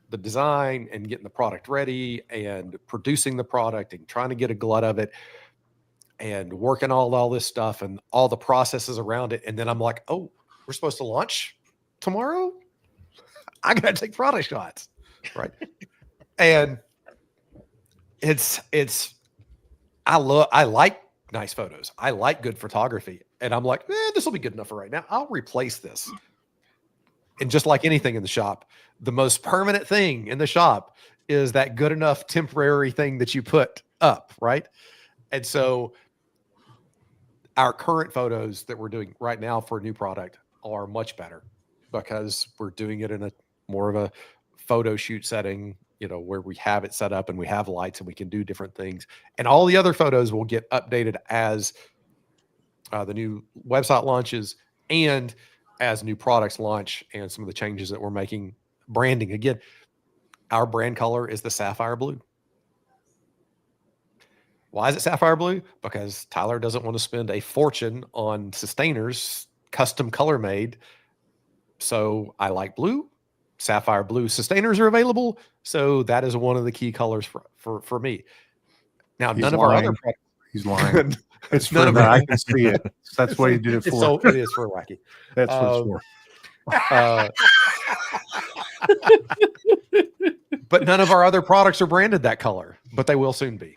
the design and getting the product ready and producing the product and trying to get a glut of it and working all this stuff and all the processes around it. And then I'm like, oh, we're supposed to launch tomorrow? I got to take product shots. Right. And I like nice photos. I like good photography. And I'm like, this will be good enough for right now. I'll replace this. And just like anything in the shop, the most permanent thing in the shop is that good enough temporary thing that you put up, right? And so our current photos that we're doing right now for a new product are much better, because we're doing it in a more of a photo shoot setting, where we have it set up and we have lights and we can do different things. And all the other photos will get updated as the new website launches and as new products launch, and some of the changes that we're making. Branding, again, our brand color is the sapphire blue. Why is it sapphire blue? Because Tyler doesn't want to spend a fortune on sustainers, custom color made. So I like blue. Sapphire blue sustainers are available. So that is one of the key colors for me. Now, He's none of lying. our other products. He's lying. It's None for of that. our- I can see it. That's what he did it for. So it is for wacky. That's what it's for. But none of our other products are branded that color, but they will soon be.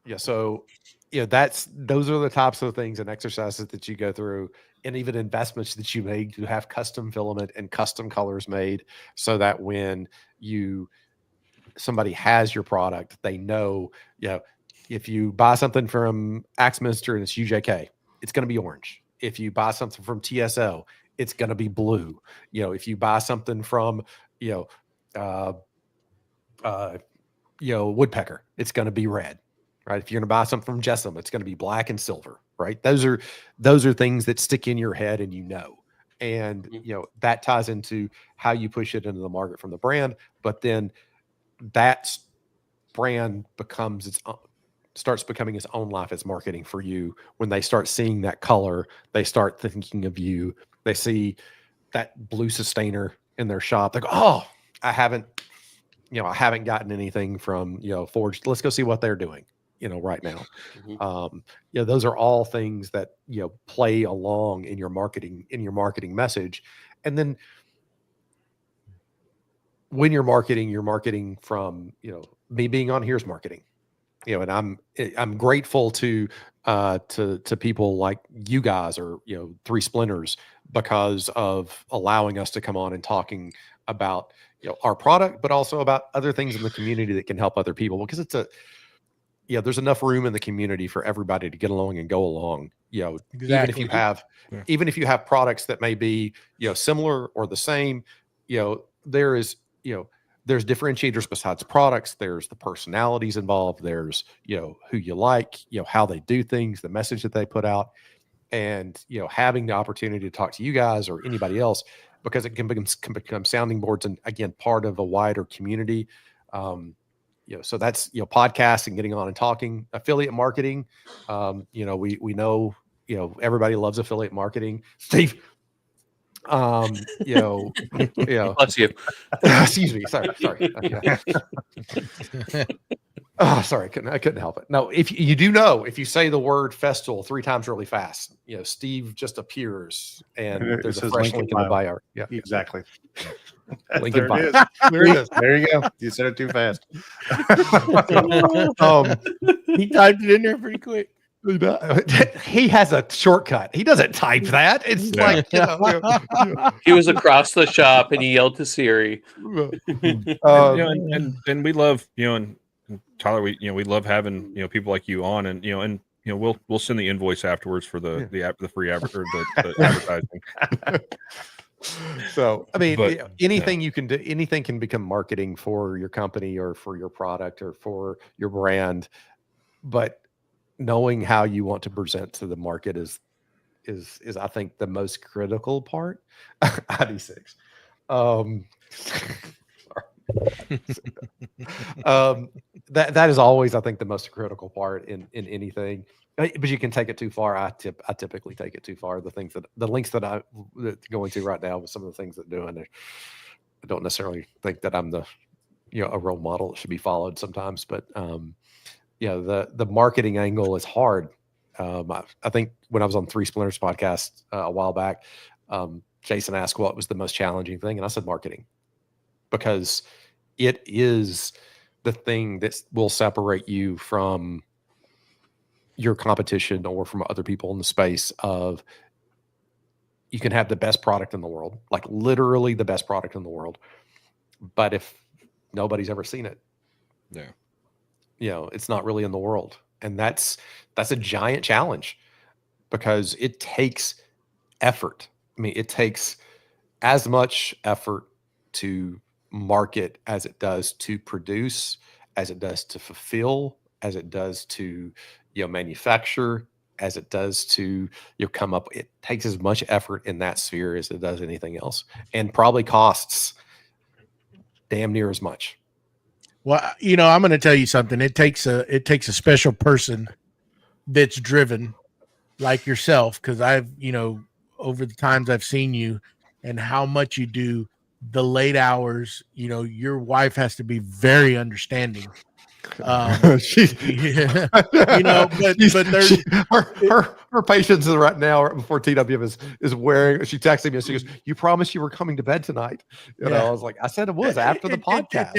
Yeah. So, those are the types of things and exercises that you go through, and even investments that you make to have custom filament and custom colors made, so that when somebody has your product, they know, if you buy something from Axminster and it's UJK, it's going to be orange. If you buy something from TSO, it's going to be blue. If you buy something from, Woodpecker, it's going to be red, right? If you're going to buy something from Jessam, it's going to be black and silver, right? Those are things that stick in your head, and and that ties into how you push it into the market from the brand. But then that brand starts becoming its own life as marketing for you. When they start seeing that color, they start thinking of you. They see that blue sustainer in their shop. They go, oh, I haven't gotten anything from, Forged. Let's go see what they're doing, right now. Mm-hmm. Those are all things that, play along in your marketing message. And then when you're marketing from, me being on Here's Marketing, and I'm grateful to people like you guys, or, Three Splinters, because of allowing us to come on and talking about, our product, but also about other things in the community that can help other people, because there's enough room in the community for everybody to get along and go along. Exactly. Even if you have products that may be, similar or the same, there's differentiators besides products. There's the personalities involved. There's, who you like, how they do things, the message that they put out, and, having the opportunity to talk to you guys or anybody else, because it can become sounding boards, and again, part of a wider community. So that's, podcasts and getting on and talking, affiliate marketing. We know, everybody loves affiliate marketing. Steve, Bless you. excuse me. Sorry. Oh, sorry. I couldn't help it. No, if you say the word festival 3 times really fast, Steve just appears, and there's a fresh link in the bio. Yeah, Exactly. Link in bio. There it is. There you go. You said it too fast. He typed it in there pretty quick. He has a shortcut. He doesn't type that. It's Yeah. like, you know, He was across the shop and he yelled to Siri. And we love, and Tyler, we love having, people like you on, and we'll send the invoice afterwards for the free the advertising. So, I mean, But, anything you can do, anything can become marketing for your company or for your product or for your brand. But knowing how you want to present to the market is I think the most critical part. ID6. That is always, I think, the most critical part in anything. But you can take it too far. I typically take it too far. The links that I'm going to right now with some of the things that I'm doing, I don't necessarily think that I'm a role model that should be followed sometimes. But the marketing angle is hard. I think when I was on Three Splinters podcast a while back, Jason asked what was the most challenging thing, and I said marketing, because it is the thing that will separate you from your competition or from other people in the space of. You can have the best product in the world, like literally the best product in the world, but if nobody's ever seen it, it's not really in the world. And that's a giant challenge, because it takes effort. I mean, it takes as much effort to market as it does to produce, as it does to fulfill, as it does to manufacture, as it does to come up. It takes as much effort in that sphere as it does anything else, and probably costs damn near as much. Well, I'm going to tell you something. It takes a special person that's driven like yourself, because I've, over the times I've seen you and how much you do, the late hours, your wife has to be very understanding. But there's her patience right now, right before TWM is wearing. She texted me and she goes, "You promised you were coming to bed tonight." I was like, "I said it was after the podcast."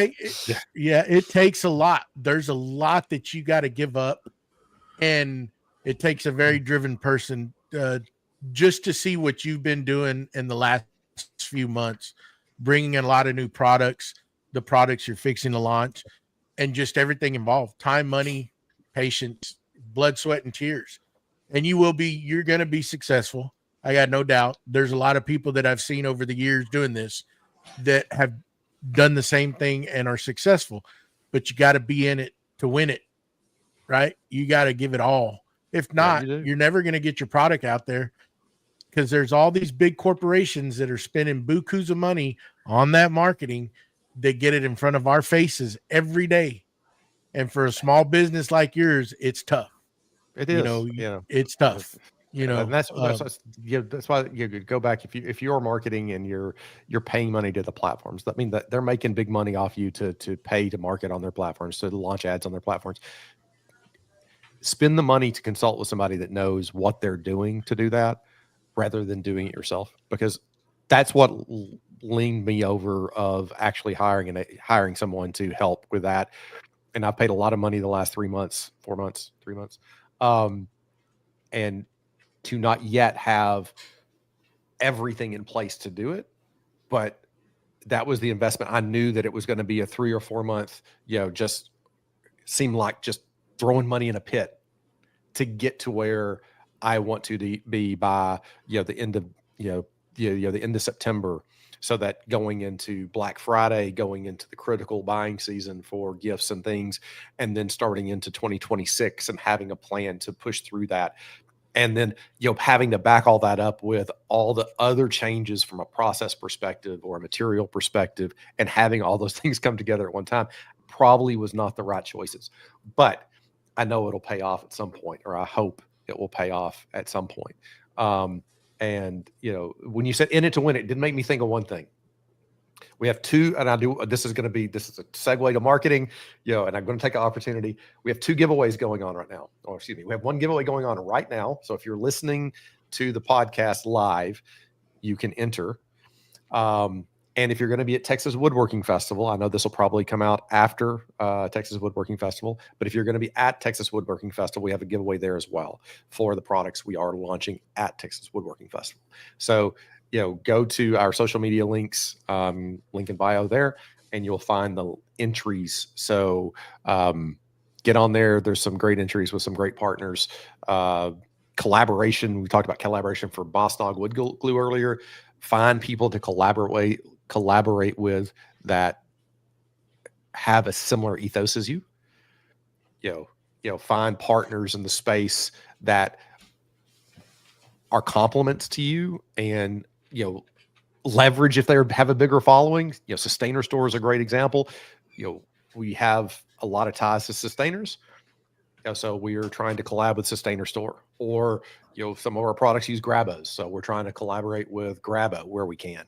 It takes a lot. There's a lot that you got to give up, and it takes a very driven person just to see what you've been doing in the last few months, bringing in a lot of new products, the products you're fixing to launch, and just everything involved: time, money, patience, blood, sweat, and tears. And you're going to be successful. I got no doubt. There's a lot of people that I've seen over the years doing this that have done the same thing and are successful, but you got to be in it to win it, right? You got to give it all. If not, you're never going to get your product out there, because there's all these big corporations that are spending bukus of money on that marketing. They get it in front of our faces every day. And for a small business like yours, it's tough. It is. It's tough. And that's why you go back, if you're marketing and you're paying money to the platforms, that means that they're making big money off you to pay to market on their platforms, to launch ads on their platforms. Spend the money to consult with somebody that knows what they're doing to do that, rather than doing it yourself, because that's what leaned me over of actually hiring someone to help with that. And I've paid a lot of money the last 3 months, 4 months, 3 months, and to not yet have everything in place to do it. But that was the investment. I knew that it was going to be a 3 or 4 month, just seemed like just throwing money in a pit to get to where I want to be by, the end of, the end of September, so that going into Black Friday, going into the critical buying season for gifts and things, and then starting into 2026 and having a plan to push through that. And then, having to back all that up with all the other changes from a process perspective or a material perspective, and having all those things come together at one time probably was not the right choices. But I know it'll pay off at some point, or I hope it will pay off at some point. And when you said in it to win it, did make me think of one thing. We have two, and this is a segue to marketing, and I'm going to take an opportunity. We have two giveaways going on right now. Or excuse me, we have one giveaway going on right now. So if you're listening to the podcast live, you can enter. And And if you're going to be at Texas Woodworking Festival, I know this will probably come out after Texas Woodworking Festival, but if you're going to be at Texas Woodworking Festival, we have a giveaway there as well for the products we are launching at Texas Woodworking Festival. So, go to our social media links, link in bio there, and you'll find the entries. So get on there. There's some great entries with some great partners. Collaboration. We talked about collaboration for Boss Dog Wood Glue earlier. Find people to collaborate with that have a similar ethos as you. Find partners in the space that are complements to you, and leverage if they have a bigger following. Sustainer Store is a great example. We have a lot of ties to sustainers. So we are trying to collab with Sustainer Store, or some of our products use Grabos, so we're trying to collaborate with Grabo where we can.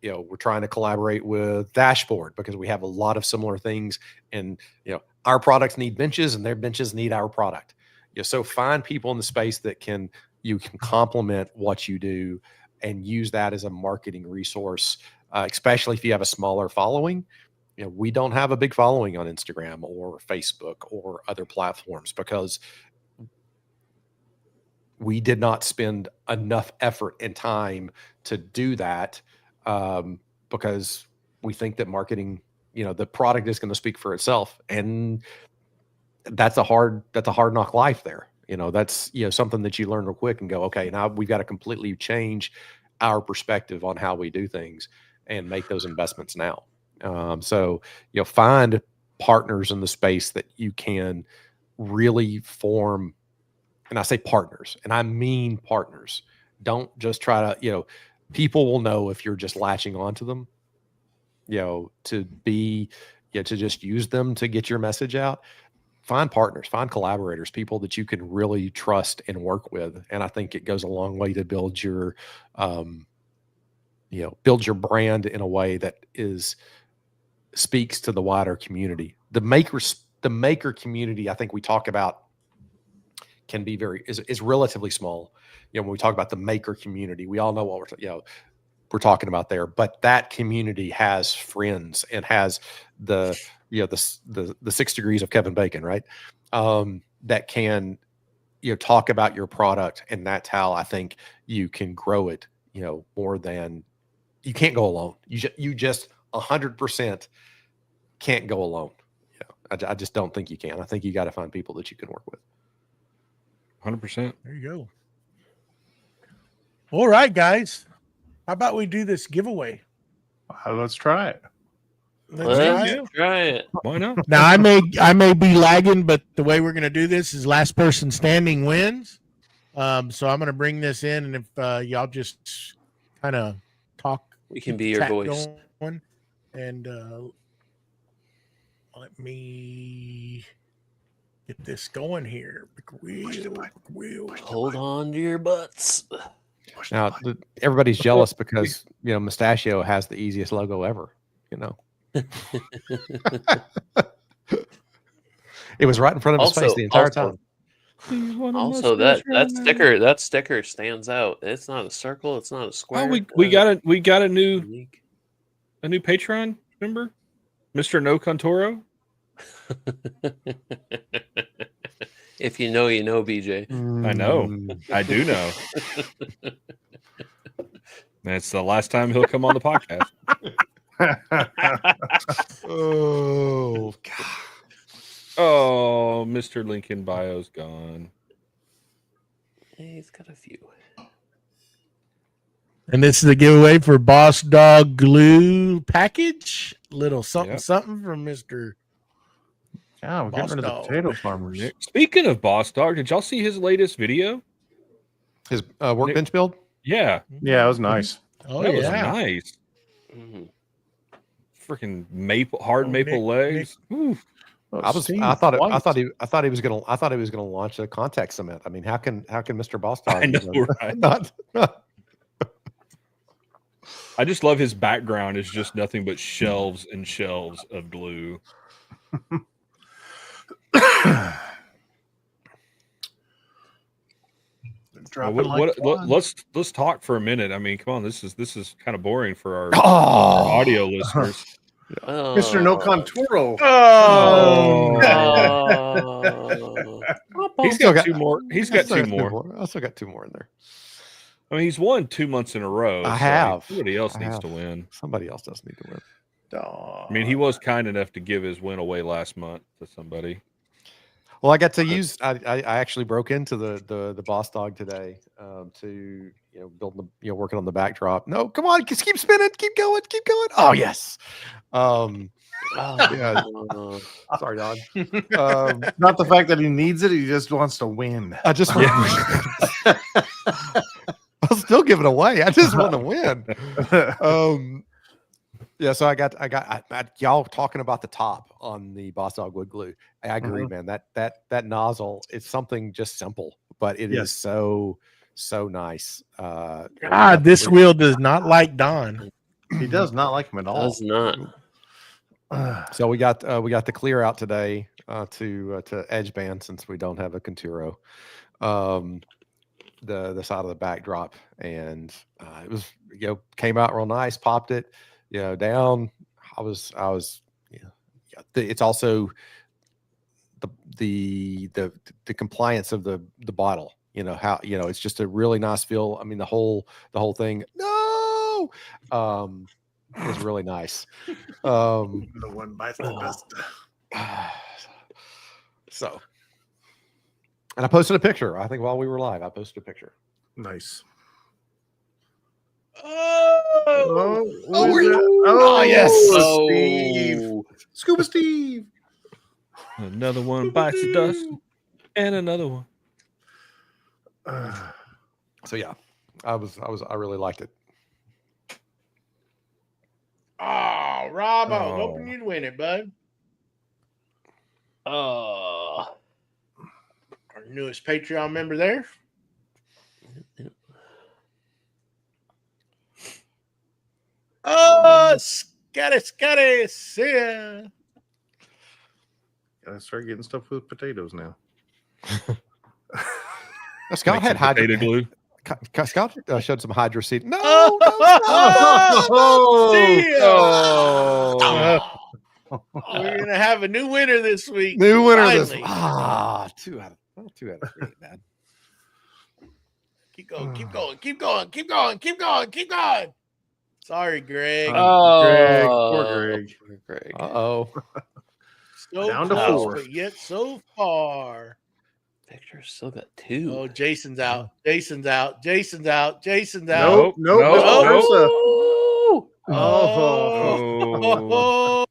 We're trying to collaborate with Dashboard because we have a lot of similar things, and our products need benches and their benches need our product. So find people in the space that you can complement what you do and use that as a marketing resource, especially if you have a smaller following. We don't have a big following on Instagram or Facebook or other platforms because we did not spend enough effort and time to do that, because we think that marketing, the product is going to speak for itself, and that's a hard knock life there. That's something that you learn real quick and go, okay, now we've got to completely change our perspective on how we do things and make those investments now. So find partners in the space that you can really form. And I say partners, and I mean partners. Don't just try to, people will know if you're just latching onto them, to just use them to get your message out. Find partners, find collaborators, people that you can really trust and work with. And I think it goes a long way to build your brand in a way that speaks to the wider community. The maker community, I think we talk about, can be is relatively small. When we talk about the maker community, we all know what we're talking about there, but that community has friends and has the 6 degrees of Kevin Bacon, right? That can, talk about your product. And that's how I think you can grow it, more than you can't go alone. You just 100% can't go alone. I just don't think you can. I think you got to find people that you can work with. 100%. There you go. All right, guys. How about we do this giveaway? Let's try it. Let's try it. Why not? Now I may be lagging, but the way we're going to do this is last person standing wins. So I'm going to bring this in, and if y'all just kind of talk, We can be your voice. going, and let me get this going here. Hold on to your butts. Now, everybody's jealous because, Mustachio has the easiest logo ever, It was right in front of his face the entire time. Also, that sticker stands out. It's not a circle. It's not a square. Oh, we got a new Patreon member, Mr. No Contoro. If you know, BJ. I know. I do know. That's the last time he'll come on the podcast. Oh, God. Oh, Mr. Lincoln Bio's gone. He's got a few. And this is a giveaway for Boss Dog Glue package. Little something from Mr. Yeah, we're getting rid of the potato farmers. Speaking of Boss Dog, did y'all see his latest video? His workbench build? Yeah. Yeah, it was nice. Oh, that was yeah. nice. Freaking maple legs. Well, I thought he was gonna launch a contact cement. I mean, how can Mr. Boss Dog? I know, right? Not. I just love his background is just nothing but shelves and shelves of glue. Dropping like flies. Let's talk for a minute. I mean, come on, this is kind of boring for our Oh, audio listeners. Mr. No Conturo. He's got two more. He's got two more. I still got two more in there. I mean, he's won 2 months in a row. I have. Somebody else needs to win. Somebody else does need to win. I mean, he was kind enough to give his win away last month to somebody. Well, I got to use. I actually broke into the Boss Dog today to build the working on the backdrop. No, come on, just keep spinning, keep going. Oh yes. Yeah. Sorry, dog. Not the fact that he needs it; he just wants to win. I just. I'll still give it away. I just want to win. Yeah, so I got y'all talking about the top on the Boss Dog wood glue. I agree, man. That nozzle is something just simple, but it is so nice. God, this wheel does not like Don. He does not like him at all. Does not. So we got the clear out today to edge band since we don't have a Conturo. The side of the backdrop, and it was came out real nice, popped it down. I was it's also the compliance of the bottle, how it's just a really nice feel. I mean the whole thing is really nice. The one bites the dust. So, and I posted a picture. I think while we were live, I posted a picture. Nice. Yes. Steve. Scuba Steve. Another one bites the dust, and another one. So yeah, I really liked it. Oh, Rob, I was hoping you'd win it, bud. Our newest Patreon member there. Oh, Scotty, see ya. Gotta start getting stuff with potatoes now. Scott had potato glue. Scott showed some hydro seed. No, We're gonna have a new winner this week. New winner finally. this. 2 out of 3 ain't bad. Keep going. Sorry, Greg. Poor Greg. Uh-oh. So Down to close, 4. but yet so far. Victor's still got 2. Oh, Jason's out. Nope. Oh.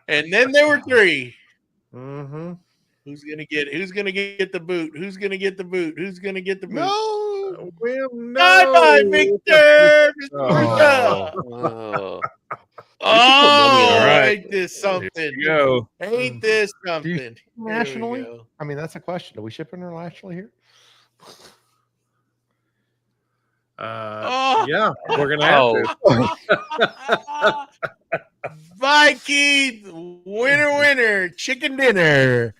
And then there were 3. Mm-hmm. Who's gonna get the boot? Who's gonna get the boot? No. Bye, Victor. Ain't this something? Go. Ain't this something? Nationally? I mean, that's a question. Are we shipping internationally here? Yeah, we're gonna have to. Viking winner, chicken dinner,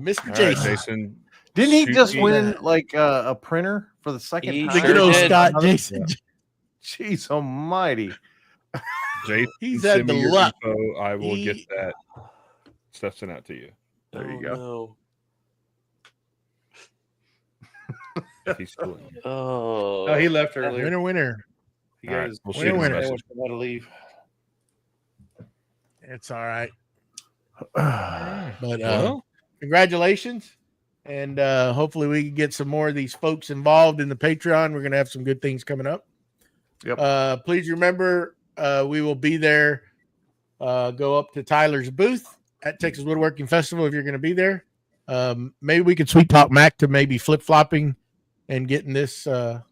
Mr. Jason. Didn't he shoot just me. win like a printer for the second He time? The good old did. Scott Jason. Jeez almighty. Jason, He's send had me the your luck. info. I will get He- that stuff sent out to you. There you go. No. If he's still in. Oh, he left earlier. Winner. He All got right, his we'll shoot him a winner. message. How to leave. It's all right. Yeah. But Well, congratulations. And hopefully we can get some more of these folks involved in the Patreon. We're going to have some good things coming up. Yep. Please remember, we will be there. Go up to Tyler's booth at Texas Woodworking Festival if you're going to be there. Maybe we could sweet talk Mac to maybe flip-flopping and getting this one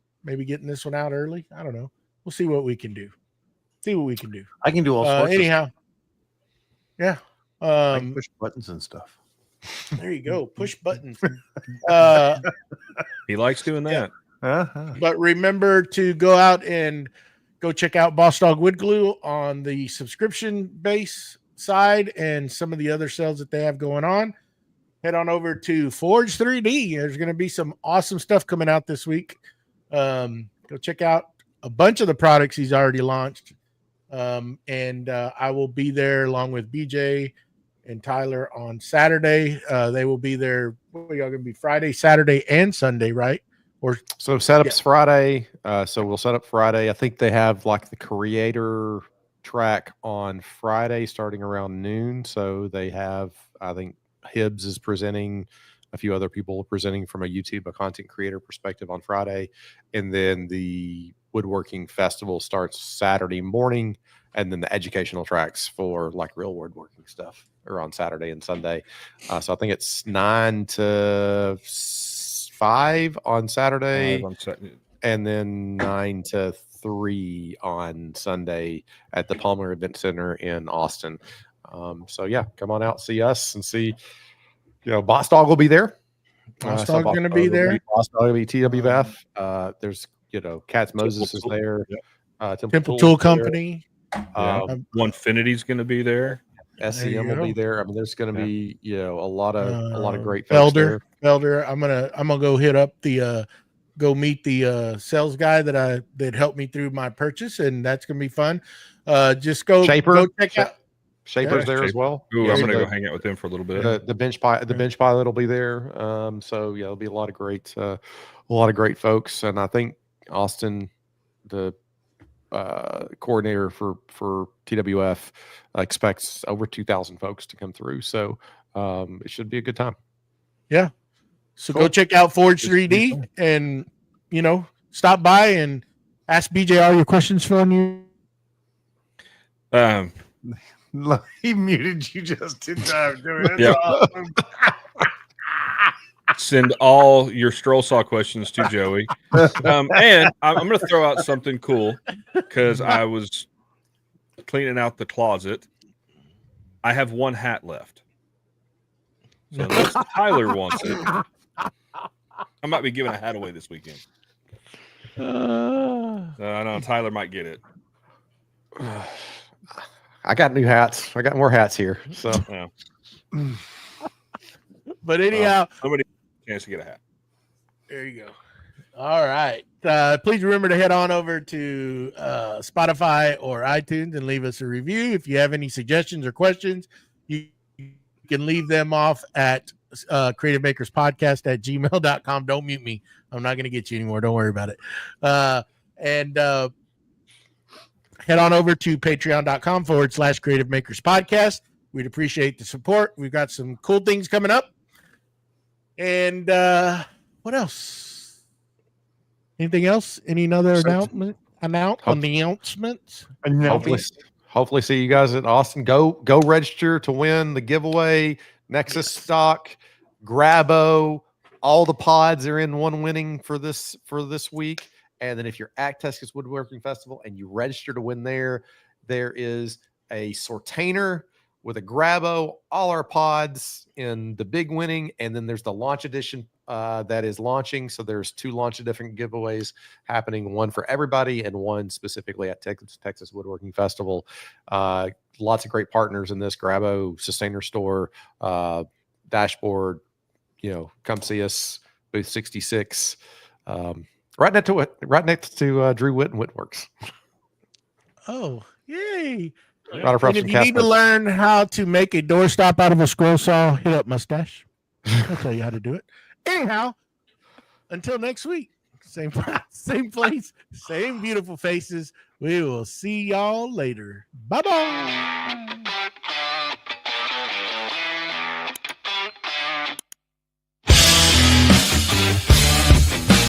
out early. I don't know. We'll see what we can do. I can do all sorts Anyhow. Yeah. I can push buttons and stuff. There you go. Push buttons. he likes doing that. Uh-huh. But remember to go out and go check out Boss Dog Wood Glue on the subscription base side and some of the other sales that they have going on. head on over to Forge 3D. There's going to be some awesome stuff coming out this week. Go check out a bunch of the products he's already launched. And I will be there along with BJ and Tyler on Saturday. They will be there. What are y'all going to be? Friday, Saturday, and Sunday, right? Or So setup's Friday. So we'll set up Friday. I think they have like the creator track on Friday starting around noon. So they have, I think Hibbs is presenting, a few other people are presenting from a content creator perspective on Friday. And then the woodworking festival starts Saturday morning. And then the educational tracks for like real woodworking stuff are on Saturday and Sunday. So I think it's 9 to 5 on Saturday, and then 9 to 3 on Sunday at the Palmer Event Center in Austin. So yeah, come on out, see us, and see. Boss Dog will be there. Boss Dog's going to be there. Boss Dog will be TWF. There's Cats Moses is there. Temple Tool Company. Onefinity's going to be there. SEM will be there. I mean, there's going to be a lot of great folks Felder. I'm gonna go hit up the go meet the sales guy that helped me through my purchase, and that's gonna be fun. Just go check out. Shaper's there as well. Ooh, I'm gonna go hang out with them for a little bit. The bench pilot will be there. So yeah, it'll be a lot of great folks, and I think Austin, the coordinator for TWF, expects over 2,000 folks to come through. So it should be a good time. Yeah. So go check out Forge 3D and stop by and ask BJ all your questions from you. He muted you just in time. Dude. Yep. Awesome. Send all your stroll saw questions to Joey. And I'm going to throw out something cool because I was cleaning out the closet. I have one hat left. So unless Tyler wants it, I might be giving a hat away this weekend. I know Tyler might get it. I got new hats. I got more hats here. So, yeah. But anyhow, somebody chance to get a hat. There you go. All right. Please remember to head on over to Spotify or iTunes and leave us a review. If you have any suggestions or questions, you can leave them off at creativemakerspodcast@gmail.com. Don't mute me. I'm not going to get you anymore. Don't worry about it. And head on over to patreon.com/Creative Makers Podcast. We'd appreciate the support. We've got some cool things coming up. And what else? Anything else? Any other announcements? Hopefully see you guys at Austin. Go register to win the giveaway. Nexus stock, Grabo, all the pods are in one winning for this week. And then if you're at Texas Woodworking Festival and you register to win there is a Sortainer with a Grabo, all our pods in the big winning, and then there's the launch edition that is launching. So there's 2 launch different giveaways happening, one for everybody and one specifically at Texas Woodworking Festival. Lots of great partners in this: Grabo, Sustainer Store, Dashboard. Come see us, booth 66. Right next to Drew Whitten Whitworks. Oh, yay! Right across and if you need to learn how to make a doorstop out of a scroll saw, hit up Mustache. I'll tell you how to do it. Anyhow, until next week, same place, same beautiful faces. We will see y'all later. Bye-bye.